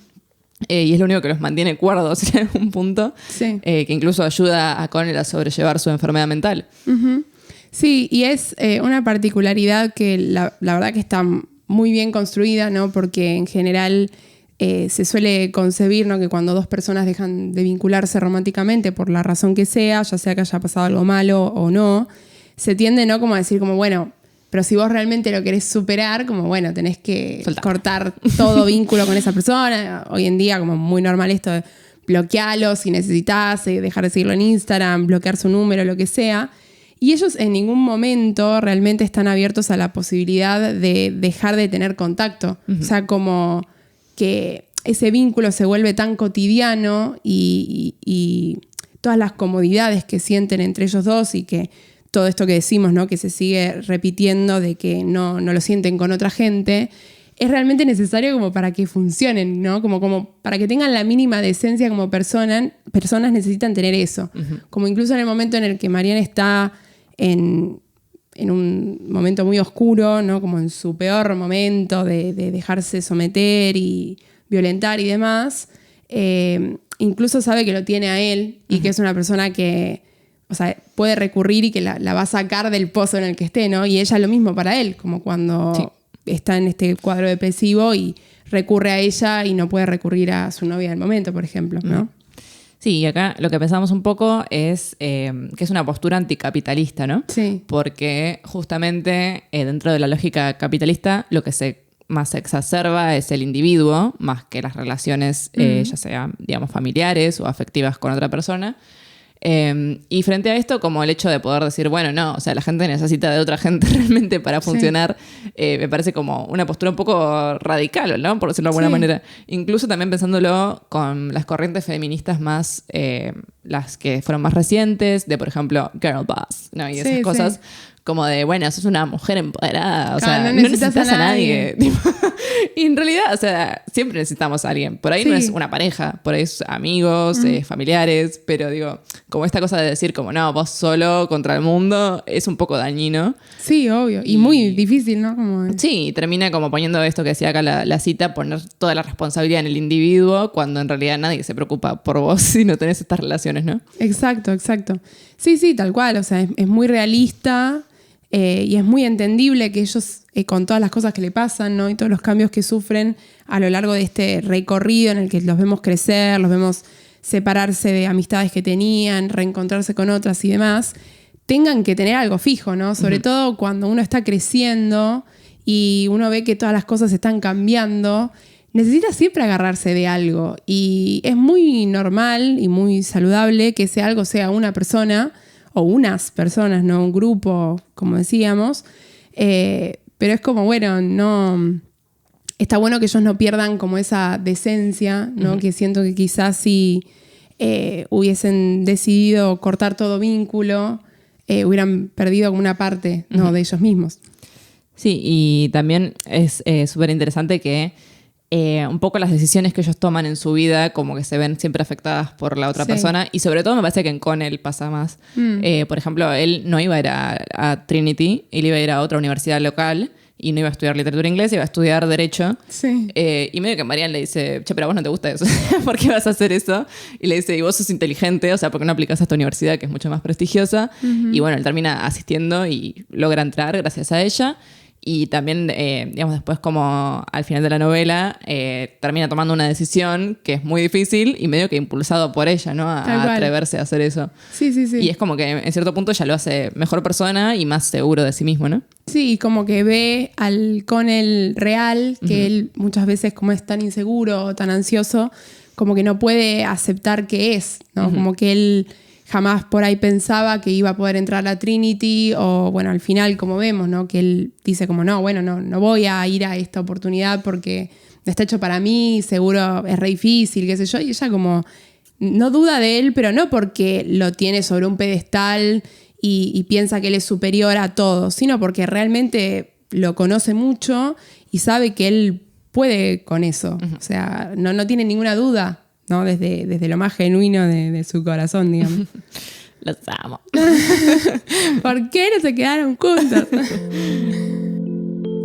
Y es lo único que los mantiene cuerdos en algún punto, sí. Que incluso ayuda a Connell a sobrellevar su enfermedad mental. Sí, y es una particularidad que la verdad que está muy bien construida, ¿no? Porque en general se suele concebir, ¿no? Que cuando dos personas dejan de vincularse románticamente por la razón que sea, ya sea que haya pasado algo malo o no, se tiende, ¿no? Como a decir como, bueno, pero si vos realmente lo querés superar, como bueno, tenés que cortar todo vínculo con esa persona. Hoy en día como muy normal esto de bloquearlo si necesitas, dejar de seguirlo en Instagram, bloquear su número, lo que sea. Y ellos en ningún momento realmente están abiertos a la posibilidad de dejar de tener contacto. O sea, como que ese vínculo se vuelve tan cotidiano y todas las comodidades que sienten entre ellos dos y que todo esto que decimos, ¿no? Que se sigue repitiendo de que no lo sienten con otra gente, es realmente necesario como para que funcionen, ¿no? Como para que tengan la mínima decencia como personas necesitan tener eso. Como incluso en el momento en el que Marianne está en un momento muy oscuro, ¿no? Como en su peor momento de dejarse someter y violentar y demás, incluso sabe que lo tiene a él y que es una persona que, o sea, puede recurrir y que la va a sacar del pozo en el que esté, ¿no? Y ella lo mismo para él, como cuando está en este cuadro depresivo y recurre a ella y no puede recurrir a su novia del momento, por ejemplo, ¿no? Sí, y acá lo que pensamos un poco es que es una postura anticapitalista, ¿no? Sí. Porque justamente dentro de la lógica capitalista lo que más se exacerba es el individuo, más que las relaciones, ya sean, digamos, familiares o afectivas con otra persona. Y frente a esto, como el hecho de poder decir, bueno, no, o sea, la gente necesita de otra gente realmente para funcionar, me parece como una postura un poco radical, ¿no? Por decirlo de alguna manera. Incluso también pensándolo con las corrientes feministas más, las que fueron más recientes, de por ejemplo, Girl Boss, ¿no? Y esas cosas. Como de, bueno, sos una mujer empoderada, o sea, no necesitas a nadie. Y en realidad, o sea, siempre necesitamos a alguien. Por ahí no es una pareja, por ahí es amigos, familiares, pero digo, como esta cosa de decir como, no, vos solo contra el mundo, es un poco dañino. Sí, obvio, y muy difícil, ¿no? Como... Sí, termina como poniendo esto que decía acá la cita, poner toda la responsabilidad en el individuo, cuando en realidad nadie se preocupa por vos si no tenés estas relaciones, ¿no? Exacto. Sí, tal cual, o sea, es muy realista. Y es muy entendible que ellos, con todas las cosas que le pasan, ¿no? Y todos los cambios que sufren a lo largo de este recorrido en el que los vemos crecer, los vemos separarse de amistades que tenían, reencontrarse con otras y demás, tengan que tener algo fijo, ¿no? Sobre todo cuando uno está creciendo y uno ve que todas las cosas están cambiando, necesita siempre agarrarse de algo. Y es muy normal y muy saludable que ese algo sea una persona o unas personas, no un grupo, como decíamos, pero es como, bueno, no está bueno que ellos no pierdan como esa decencia, ¿no? Que siento que quizás si hubiesen decidido cortar todo vínculo, hubieran perdido como una parte, ¿no? de ellos mismos. Sí, y también es súper interesante que un poco las decisiones que ellos toman en su vida como que se ven siempre afectadas por la otra persona, y sobre todo me parece que en Connell pasa más. Por ejemplo, él no iba a ir a Trinity, él iba a ir a otra universidad local y no iba a estudiar literatura inglesa, iba a estudiar Derecho. Sí. Y medio que Marianne le dice, che, pero a vos no te gusta eso, ¿por qué vas a hacer eso? Y le dice, y vos sos inteligente, o sea, ¿por qué no aplicás a esta universidad que es mucho más prestigiosa? Y bueno, él termina asistiendo y logra entrar gracias a ella. Y también, digamos, después como al final de la novela, termina tomando una decisión que es muy difícil y medio que impulsado por ella, ¿no? A atreverse a hacer eso. Sí. Y es como que en cierto punto ya lo hace mejor persona y más seguro de sí mismo, ¿no? Sí, como que ve al Connell real, que él muchas veces como es tan inseguro o tan ansioso, como que no puede aceptar que es, ¿no? Como que él jamás por ahí pensaba que iba a poder entrar a Trinity o, bueno, al final, como vemos, ¿no? Que él dice como, no voy a ir a esta oportunidad porque no está hecho para mí, seguro es re difícil, qué sé yo. Y ella como no duda de él, pero no porque lo tiene sobre un pedestal y piensa que él es superior a todos, sino porque realmente lo conoce mucho y sabe que él puede con eso. O sea, no tiene ninguna duda, ¿no? Desde lo más genuino de su corazón, digamos. Los amo. ¿Por qué no se quedaron juntos?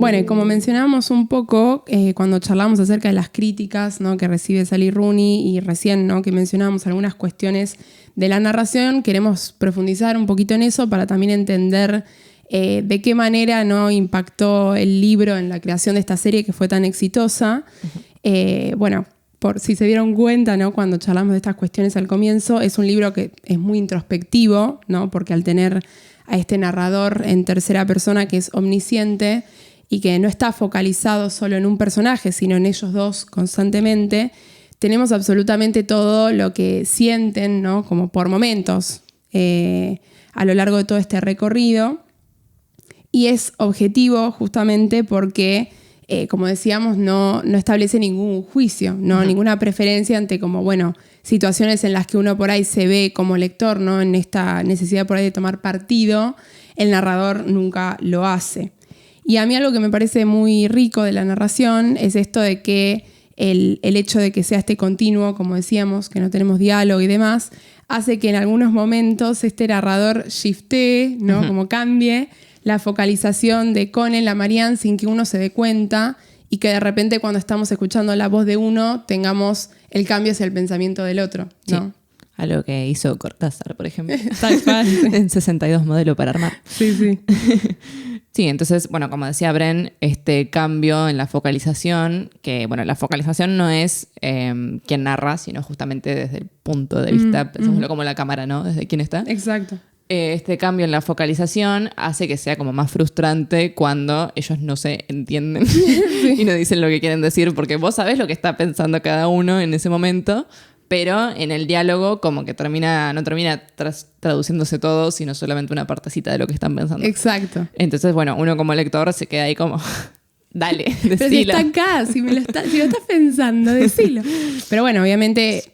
Bueno, y como mencionábamos un poco cuando charlamos acerca de las críticas, ¿no? que recibe Sally Rooney y recién, ¿no? que mencionábamos algunas cuestiones de la narración, queremos profundizar un poquito en eso para también entender de qué manera, ¿no? impactó el libro en la creación de esta serie que fue tan exitosa. Bueno, por si se dieron cuenta, ¿no? cuando charlamos de estas cuestiones al comienzo, es un libro que es muy introspectivo, ¿no? porque al tener a este narrador en tercera persona que es omnisciente y que no está focalizado solo en un personaje, sino en ellos dos constantemente, tenemos absolutamente todo lo que sienten, ¿no? como por momentos a lo largo de todo este recorrido. Y es objetivo justamente porque, como decíamos, no establece ningún juicio, ¿no? Ninguna preferencia ante como, bueno, situaciones en las que uno por ahí se ve como lector, ¿no? en esta necesidad por ahí de tomar partido, el narrador nunca lo hace. Y a mí algo que me parece muy rico de la narración es esto de que el hecho de que sea este continuo, como decíamos, que no tenemos diálogo y demás, hace que en algunos momentos este narrador shiftee, ¿no? como cambie la focalización de Connell a Marianne sin que uno se dé cuenta y que de repente cuando estamos escuchando la voz de uno tengamos el cambio hacia el pensamiento del otro, ¿no? Sí. Algo que hizo Cortázar, por ejemplo. Tal cual. En 62 modelo para armar. Sí. Sí, entonces, bueno, como decía Bren, este cambio en la focalización, que, bueno, la focalización no es quien narra, sino justamente desde el punto de vista, pensémoslo como la cámara, ¿no? Desde quién está. Exacto. Este cambio en la focalización hace que sea como más frustrante cuando ellos no se entienden y no dicen lo que quieren decir, porque vos sabés lo que está pensando cada uno en ese momento, pero en el diálogo como que no termina traduciéndose todo, sino solamente una partecita de lo que están pensando. Exacto. Entonces, bueno, uno como lector se queda ahí como, dale, decilo. Pero si está acá, si lo estás pensando, decilo. Pero bueno, obviamente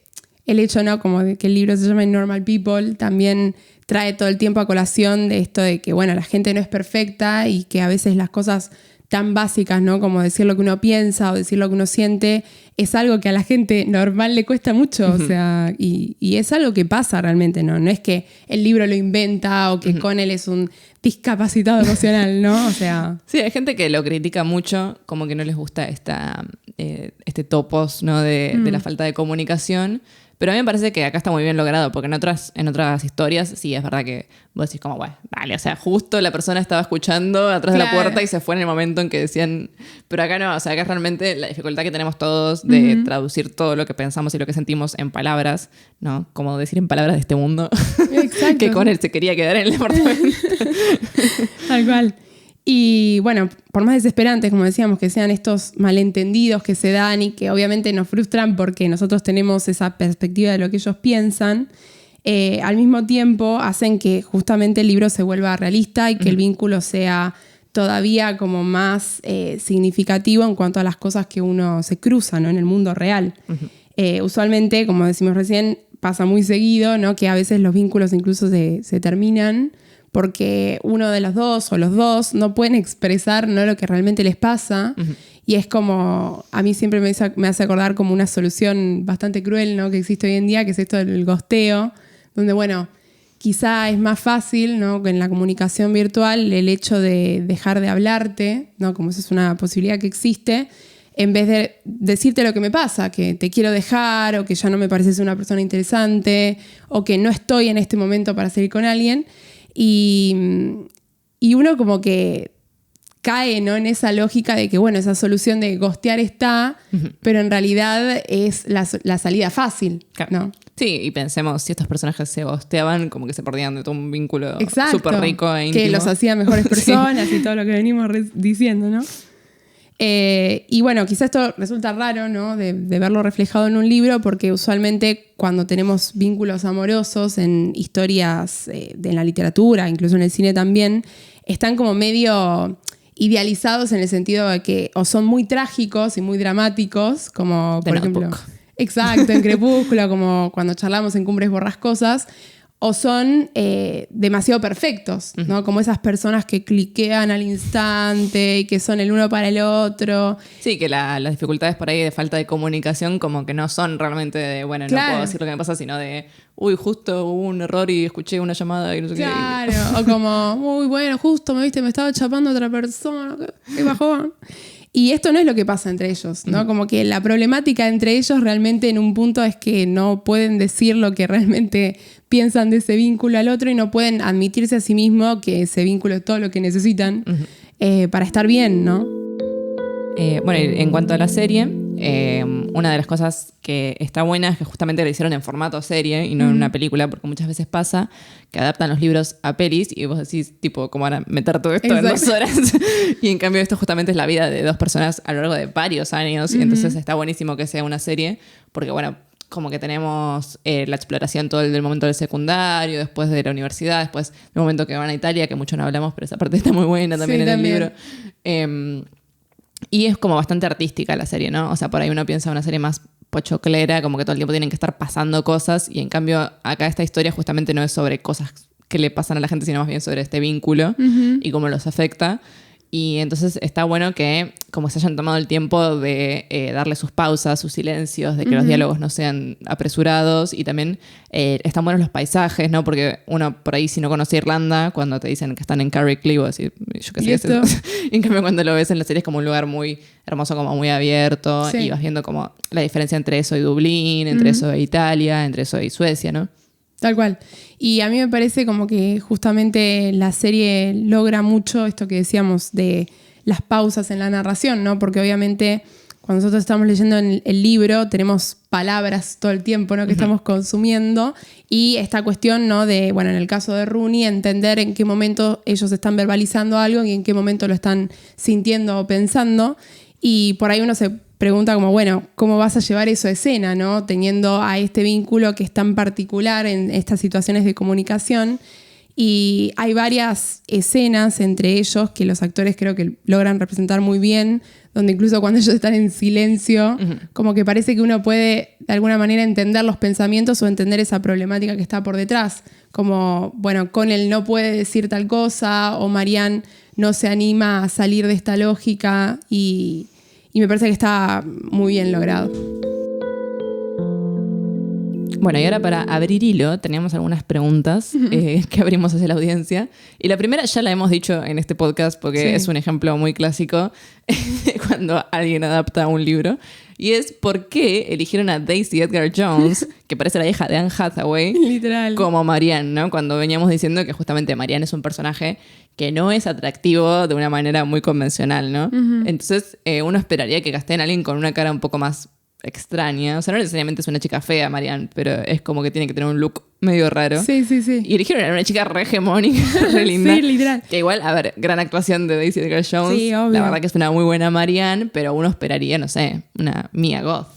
el hecho, ¿no? como de que el libro se llama Normal People, también trae todo el tiempo a colación de esto de que, bueno, la gente no es perfecta y que a veces las cosas tan básicas, ¿no? como decir lo que uno piensa o decir lo que uno siente, es algo que a la gente normal le cuesta mucho, o sea, y es algo que pasa realmente, ¿no? No es que el libro lo inventa o que Connell es un discapacitado emocional, ¿no? O sea... Sí, hay gente que lo critica mucho, como que no les gusta este topos, ¿no? de la falta de comunicación. Pero a mí me parece que acá está muy bien logrado, porque en otras historias sí es verdad que vos decís como, bueno, dale, o sea, justo la persona estaba escuchando atrás de la puerta y se fue en el momento en que decían, pero acá no, o sea, acá es realmente la dificultad que tenemos todos de traducir todo lo que pensamos y lo que sentimos en palabras, ¿no? Como decir en palabras de este mundo. Exacto. Que Connell se quería quedar en el departamento. Tal cual. Y bueno, por más desesperantes, como decíamos, que sean estos malentendidos que se dan y que obviamente nos frustran porque nosotros tenemos esa perspectiva de lo que ellos piensan, al mismo tiempo hacen que justamente el libro se vuelva realista y que el vínculo sea todavía como más significativo en cuanto a las cosas que uno se cruza, ¿no? en el mundo real. Usualmente, como decimos recién, pasa muy seguido, ¿no? que a veces los vínculos incluso se terminan porque uno de los dos o los dos no pueden expresar, ¿no? lo que realmente les pasa. Y es como, a mí siempre me hace acordar como una solución bastante cruel, ¿no? que existe hoy en día, que es esto del ghosteo, donde, bueno, quizá es más fácil, ¿no? que en la comunicación virtual el hecho de dejar de hablarte, ¿no? como eso es una posibilidad que existe, en vez de decirte lo que me pasa, que te quiero dejar, o que ya no me pareces una persona interesante, o que no estoy en este momento para salir con alguien. Y uno como que cae, ¿no?, en esa lógica de que, bueno, esa solución de ghostear está, pero en realidad es la salida fácil, ¿no? Sí, y pensemos, si estos personajes se ghosteaban, como que se perdían de todo un vínculo súper rico e íntimo. Que los hacía mejores personas y todo lo que venimos diciendo, ¿no? Y bueno, quizás esto resulta raro, ¿no?, de verlo reflejado en un libro, porque usualmente cuando tenemos vínculos amorosos en historias de la literatura, incluso en el cine también, están como medio idealizados en el sentido de que o son muy trágicos y muy dramáticos, como por ejemplo... Exacto, en Crepúsculo, como cuando charlamos en Cumbres Borrascosas, o son demasiado perfectos, ¿no? Como esas personas que cliquean al instante y que son el uno para el otro. Sí, que las dificultades por ahí de falta de comunicación como que no son realmente de, bueno, no puedo decir lo que me pasa, sino de, uy, justo hubo un error y escuché una llamada y no sé qué. Claro, o como, muy bueno, justo me estaba chapando a otra persona, qué bajón. Y esto no es lo que pasa entre ellos, ¿no? Como que la problemática entre ellos realmente en un punto es que no pueden decir lo que realmente piensan de ese vínculo al otro y no pueden admitirse a sí mismos que ese vínculo es todo lo que necesitan para estar bien, ¿no? Bueno, en cuanto a la serie, una de las cosas que está buena es que justamente la hicieron en formato serie y no en una película, porque muchas veces pasa que adaptan los libros a pelis y vos decís, tipo, ¿cómo van a meter todo esto en 2 horas? Y en cambio esto justamente es la vida de 2 personas a lo largo de varios años y entonces está buenísimo que sea una serie porque, bueno, como que tenemos la exploración todo el del momento del secundario, después de la universidad, después del momento que van a Italia, que mucho no hablamos, pero esa parte está muy buena también el libro. Y es como bastante artística la serie, ¿no? O sea, por ahí uno piensa en una serie más pochoclera, como que todo el tiempo tienen que estar pasando cosas, y en cambio acá esta historia justamente no es sobre cosas que le pasan a la gente, sino más bien sobre este vínculo y cómo los afecta. Y entonces está bueno que como se hayan tomado el tiempo de darle sus pausas, sus silencios, de que los diálogos no sean apresurados, y también están buenos los paisajes, ¿no? Porque uno por ahí, si no conoce Irlanda, cuando te dicen que están en Carricklee, vos decís, yo qué sé, es eso. Y en cambio cuando lo ves en la serie es como un lugar muy hermoso, como muy abierto, y vas viendo como la diferencia entre eso y Dublín, entre eso e Italia, entre eso y Suecia, ¿no? Tal cual. Y a mí me parece como que justamente la serie logra mucho esto que decíamos de las pausas en la narración, ¿no? Porque obviamente cuando nosotros estamos leyendo en el libro tenemos palabras todo el tiempo, ¿no?, que estamos consumiendo, y esta cuestión, ¿no?, de, bueno, en el caso de Rooney, entender en qué momento ellos están verbalizando algo y en qué momento lo están sintiendo o pensando, y por ahí uno se pregunta como, bueno, ¿cómo vas a llevar eso a escena, ¿no?, teniendo a este vínculo que es tan particular en estas situaciones de comunicación? Y hay varias escenas entre ellos que los actores creo que logran representar muy bien, donde incluso cuando ellos están en silencio, como que parece que uno puede de alguna manera entender los pensamientos o entender esa problemática que está por detrás. Como, bueno, Connell no puede decir tal cosa, o Marianne no se anima a salir de esta lógica, y me parece que está muy bien logrado. Bueno, y ahora para abrir hilo, teníamos algunas preguntas que abrimos hacia la audiencia. Y la primera ya la hemos dicho en este podcast porque es un ejemplo muy clásico de cuando alguien adapta un libro. Y es ¿por qué eligieron a Daisy Edgar Jones, que parece la hija de Anne Hathaway, literal, como Marianne, ¿no? Cuando veníamos diciendo que justamente Marianne es un personaje que no es atractivo de una manera muy convencional, ¿no? Entonces uno esperaría que casteen a alguien con una cara un poco más extraña. O sea, no necesariamente es una chica fea, Marianne, pero es como que tiene que tener un look medio raro. Sí. Y eligieron a una chica re hegemónica, re linda. Sí, literal. Que igual, a ver, gran actuación de Daisy Edgar Jones. Sí, obvio. La verdad que es una muy buena Marianne, pero uno esperaría, no sé, una Mia Goth.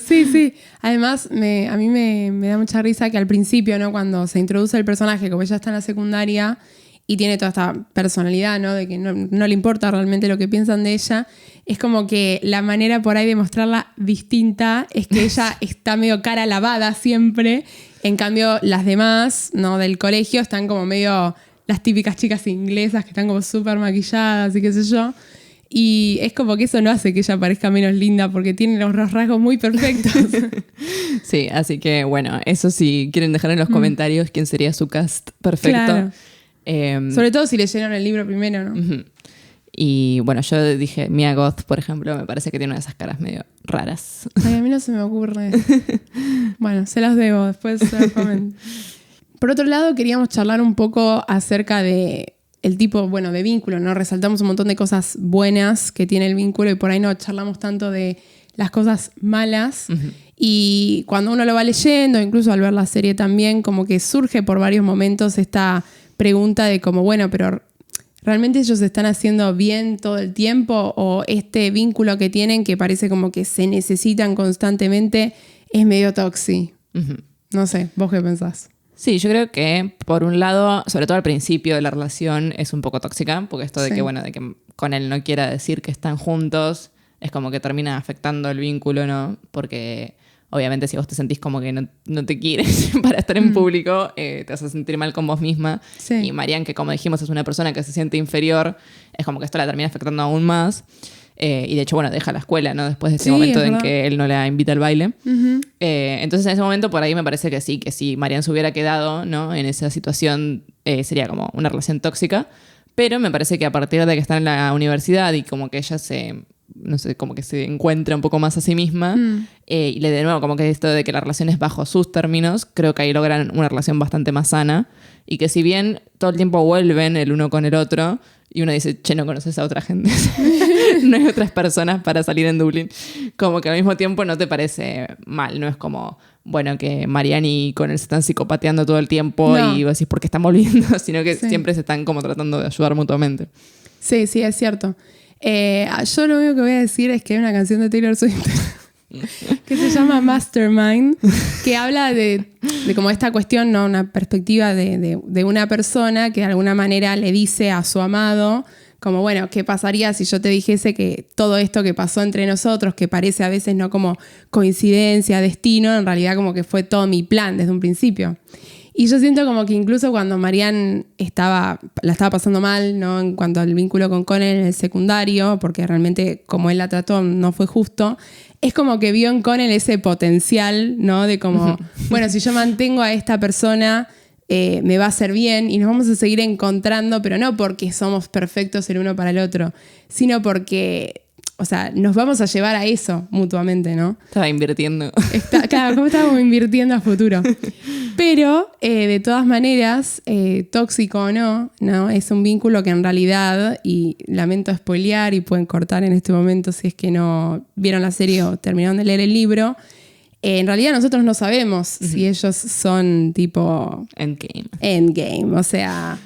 Sí. Además, a mí me da mucha risa que al principio, ¿no?, cuando se introduce el personaje, como ella está en la secundaria y tiene toda esta personalidad, ¿no?, de que no le importa realmente lo que piensan de ella, es como que la manera por ahí de mostrarla distinta es que ella está medio cara lavada siempre. En cambio, las demás, ¿no?, del colegio están como medio las típicas chicas inglesas que están como súper maquilladas y qué sé yo. Y es como que eso no hace que ella parezca menos linda porque tiene los rasgos muy perfectos. Sí, así que bueno, eso sí, quieren dejar en los comentarios quién sería su cast perfecto. Claro. Sobre todo si leyeron el libro primero, ¿no? Y bueno, yo dije Mia Goth, por ejemplo, me parece que tiene una de esas caras medio raras. Ay, a mí no se me ocurre. Bueno, se las debo, después se las comento. Por otro lado, queríamos charlar un poco acerca de el tipo, bueno, de vínculo, ¿no? Resaltamos un montón de cosas buenas que tiene el vínculo y por ahí no charlamos tanto de las cosas malas. Uh-huh. Y cuando uno lo va leyendo, incluso al ver la serie también, como que surge por varios momentos esta pregunta de como, bueno, pero ¿realmente ellos están haciendo bien todo el tiempo? ¿O este vínculo que tienen, que parece como que se necesitan constantemente, es medio tóxico? Uh-huh. No sé, ¿vos qué pensás? Sí, yo creo que por un lado, sobre todo al principio de la relación, es un poco tóxica, porque esto de que, bueno, de que con él no quiera decir que están juntos, es como que termina afectando el vínculo, ¿no? Porque obviamente si vos te sentís como que no te quieres para estar en público, te vas a sentir mal con vos misma. Sí. Y Marianne, que como dijimos es una persona que se siente inferior, es como que esto la termina afectando aún más. Y de hecho, bueno, deja la escuela, ¿no? Después de ese momento en que él no la invita al baile. Uh-huh. Entonces, en ese momento, por ahí me parece que sí, que si Marianne se hubiera quedado, ¿no? En esa situación, sería como una relación tóxica. Pero me parece que a partir de que está en la universidad y como que ella no sé, como que se encuentra un poco más a sí misma, y de nuevo, como que esto de que la relación es bajo sus términos, creo que ahí logran una relación bastante más sana. Y que si bien todo el tiempo vuelven el uno con el otro, y uno dice, che, no conoces a otra gente, no hay otras personas para salir en Dublín, como que al mismo tiempo no te parece mal, no es como, bueno, que Marianne y Connell se están psicopateando todo el tiempo y vos decís, ¿por qué están volviendo? Sino que siempre se están como tratando de ayudar mutuamente. Sí, es cierto. Yo lo único que voy a decir es que hay una canción de Taylor Swift que se llama Mastermind, que habla de como esta cuestión, ¿no? Una perspectiva de una persona que de alguna manera le dice a su amado, como, bueno, ¿qué pasaría si yo te dijese que todo esto que pasó entre nosotros, que parece a veces no como coincidencia, destino, en realidad como que fue todo mi plan desde un principio? Y yo siento como que incluso cuando Marianne la estaba pasando mal, ¿no? En cuanto al vínculo con Connell en el secundario, porque realmente como él la trató no fue justo, es como que vio en Connell ese potencial, ¿no? De como, bueno, si yo mantengo a esta persona, me va a hacer bien y nos vamos a seguir encontrando, pero no porque somos perfectos el uno para el otro, sino porque, o sea, nos vamos a llevar a eso mutuamente, ¿no? Estaba invirtiendo. Claro, como estábamos invirtiendo a futuro. Pero, de todas maneras, tóxico o no, es un vínculo que en realidad, y lamento spoilear y pueden cortar en este momento si es que no vieron la serie o terminaron de leer el libro, en realidad nosotros no sabemos si ellos son tipo... Endgame. O sea,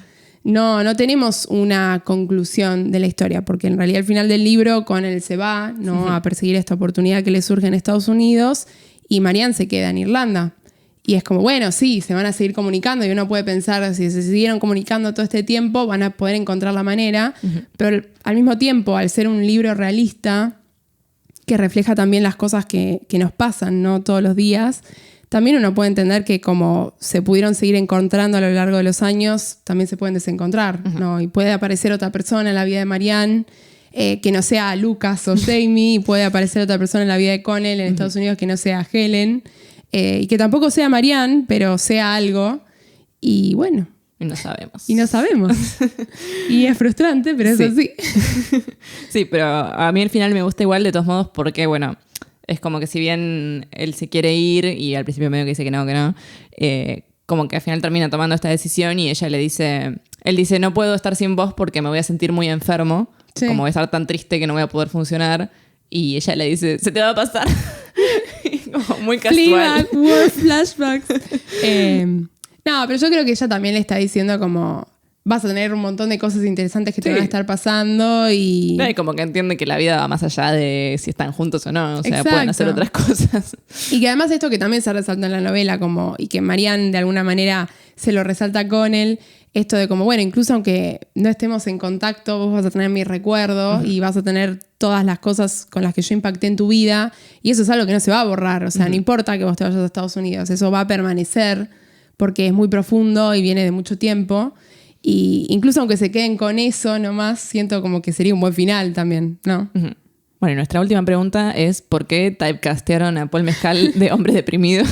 no tenemos una conclusión de la historia, porque en realidad al final del libro Connell se va, ¿no? A perseguir esta oportunidad que le surge en Estados Unidos y Marianne se queda en Irlanda. Y es como, bueno, sí, se van a seguir comunicando y uno puede pensar, si se siguieron comunicando todo este tiempo, van a poder encontrar la manera. Pero al mismo tiempo, al ser un libro realista, que refleja también las cosas que nos pasan, ¿no? Todos los días, también uno puede entender que como se pudieron seguir encontrando a lo largo de los años, también se pueden desencontrar, ¿no? Y puede aparecer otra persona en la vida de Marianne, que no sea Lucas o Jamie, y puede aparecer otra persona en la vida de Connell en Estados Unidos que no sea Helen, y que tampoco sea Marianne, pero sea algo, y bueno. Y no sabemos. Y es frustrante, pero eso sí. Sí, pero a mí al final me gusta igual de todos modos porque, bueno, es como que si bien él se quiere ir y al principio medio que dice que no, como que al final termina tomando esta decisión y él dice, no puedo estar sin vos porque me voy a sentir muy enfermo, como voy a estar tan triste que no voy a poder funcionar. Y ella le dice, se te va a pasar. Como muy casual. Playback, word flashbacks. No, pero yo creo que ella también le está diciendo como, vas a tener un montón de cosas interesantes que te van a estar pasando y... No, y como que entiende que la vida va más allá de si están juntos o no. O sea, pueden hacer otras cosas. Y que además esto que también se resalta en la novela, como, y que Marianne de alguna manera se lo resalta con él, esto de como, bueno, incluso aunque no estemos en contacto, vos vas a tener mis recuerdos y vas a tener todas las cosas con las que yo impacté en tu vida, y eso es algo que no se va a borrar. O sea, no importa que vos te vayas a Estados Unidos, eso va a permanecer porque es muy profundo y viene de mucho tiempo. Y incluso aunque se queden con eso nomás, siento como que sería un buen final también, ¿no? Bueno, y nuestra última pregunta es ¿por qué typecastearon a Paul Mescal de hombre deprimido?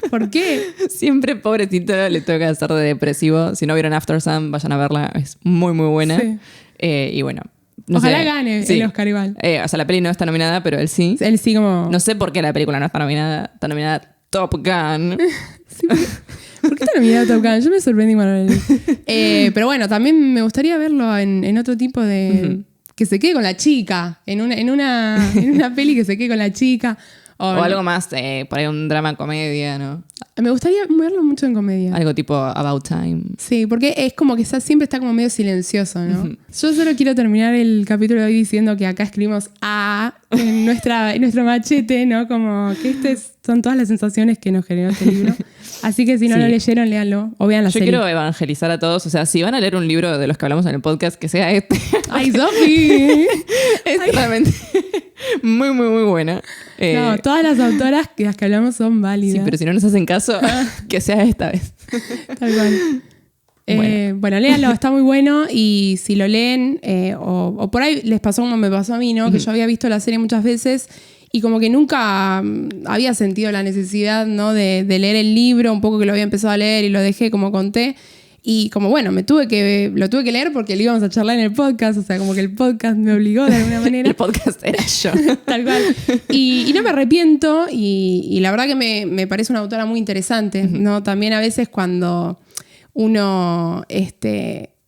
¿Por qué? Siempre, pobrecito, le toca hacer de depresivo. Si no vieron After Sun, vayan a verla. Es muy, muy buena. Sí. Y bueno, ojalá gane el Oscar igual. O sea, la peli no está nominada, pero él sí. Él sí como... No sé por qué la película no está nominada. Está nominada Top Gun. Sí, ¿Por qué te miraba Top Gun? Yo me sorprendí cuando lo leí. Pero bueno, también me gustaría verlo en otro tipo de... Que se quede con la chica. En una peli que se quede con la chica. O algo más, por ahí un drama comedia, ¿no? Me gustaría verlo mucho en comedia. Algo tipo About Time. Sí, porque es como que siempre está como medio silencioso, ¿no? Yo solo quiero terminar el capítulo de hoy diciendo que acá escribimos A en nuestro machete, ¿no? Como que son todas las sensaciones que nos generó este libro. Así que si no lo leyeron, léanlo o vean la serie. Yo quiero evangelizar a todos. O sea, si van a leer un libro de los que hablamos en el podcast, que sea este. ¡Ay, Sofi! Es realmente muy, muy, muy buena. No, todas las autoras de las que hablamos son válidas. Sí, pero si no nos hacen caso, que sea esta vez. Tal cual. Bueno, léanlo, está muy bueno. Y si lo leen, o por ahí les pasó como me pasó a mí, ¿no? Que yo había visto la serie muchas veces y como que nunca había sentido la necesidad, ¿no? de leer el libro, un poco que lo había empezado a leer y lo dejé, como conté. Y como bueno, lo tuve que leer porque lo íbamos a charlar en el podcast, o sea, como que el podcast me obligó de alguna manera. El podcast era yo. Tal cual. Y no me arrepiento y la verdad que me parece una autora muy interesante, ¿no? También a veces cuando uno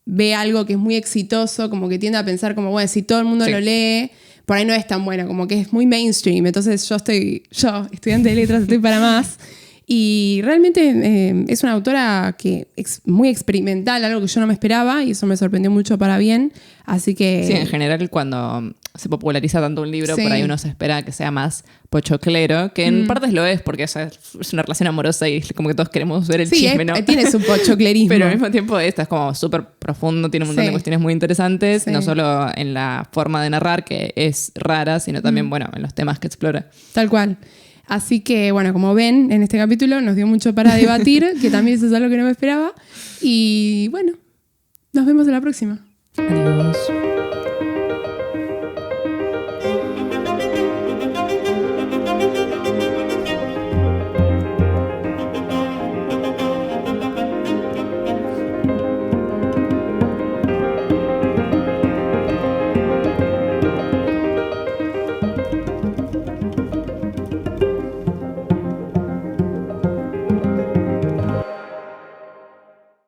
ve algo que es muy exitoso, como que tiende a pensar como, bueno, si todo el mundo lo lee, por ahí no es tan bueno, como que es muy mainstream. Entonces yo, estudiante de letras, estoy para más. Y realmente es una autora que es muy experimental, algo que yo no me esperaba, y eso me sorprendió mucho para bien. Así que... Sí, en general cuando se populariza tanto un libro, por ahí uno se espera que sea más pochoclero, que en partes lo es, porque es una relación amorosa y como que todos queremos ver el chisme, ¿no? Tiene su pochoclerismo. Pero al mismo tiempo esta es como súper profundo, tiene un montón de cuestiones muy interesantes, no solo en la forma de narrar, que es rara, sino también, bueno, en los temas que explora. Tal cual. Así que, bueno, como ven, en este capítulo nos dio mucho para debatir, que también eso es algo que no me esperaba. Y bueno, nos vemos en la próxima. Adiós.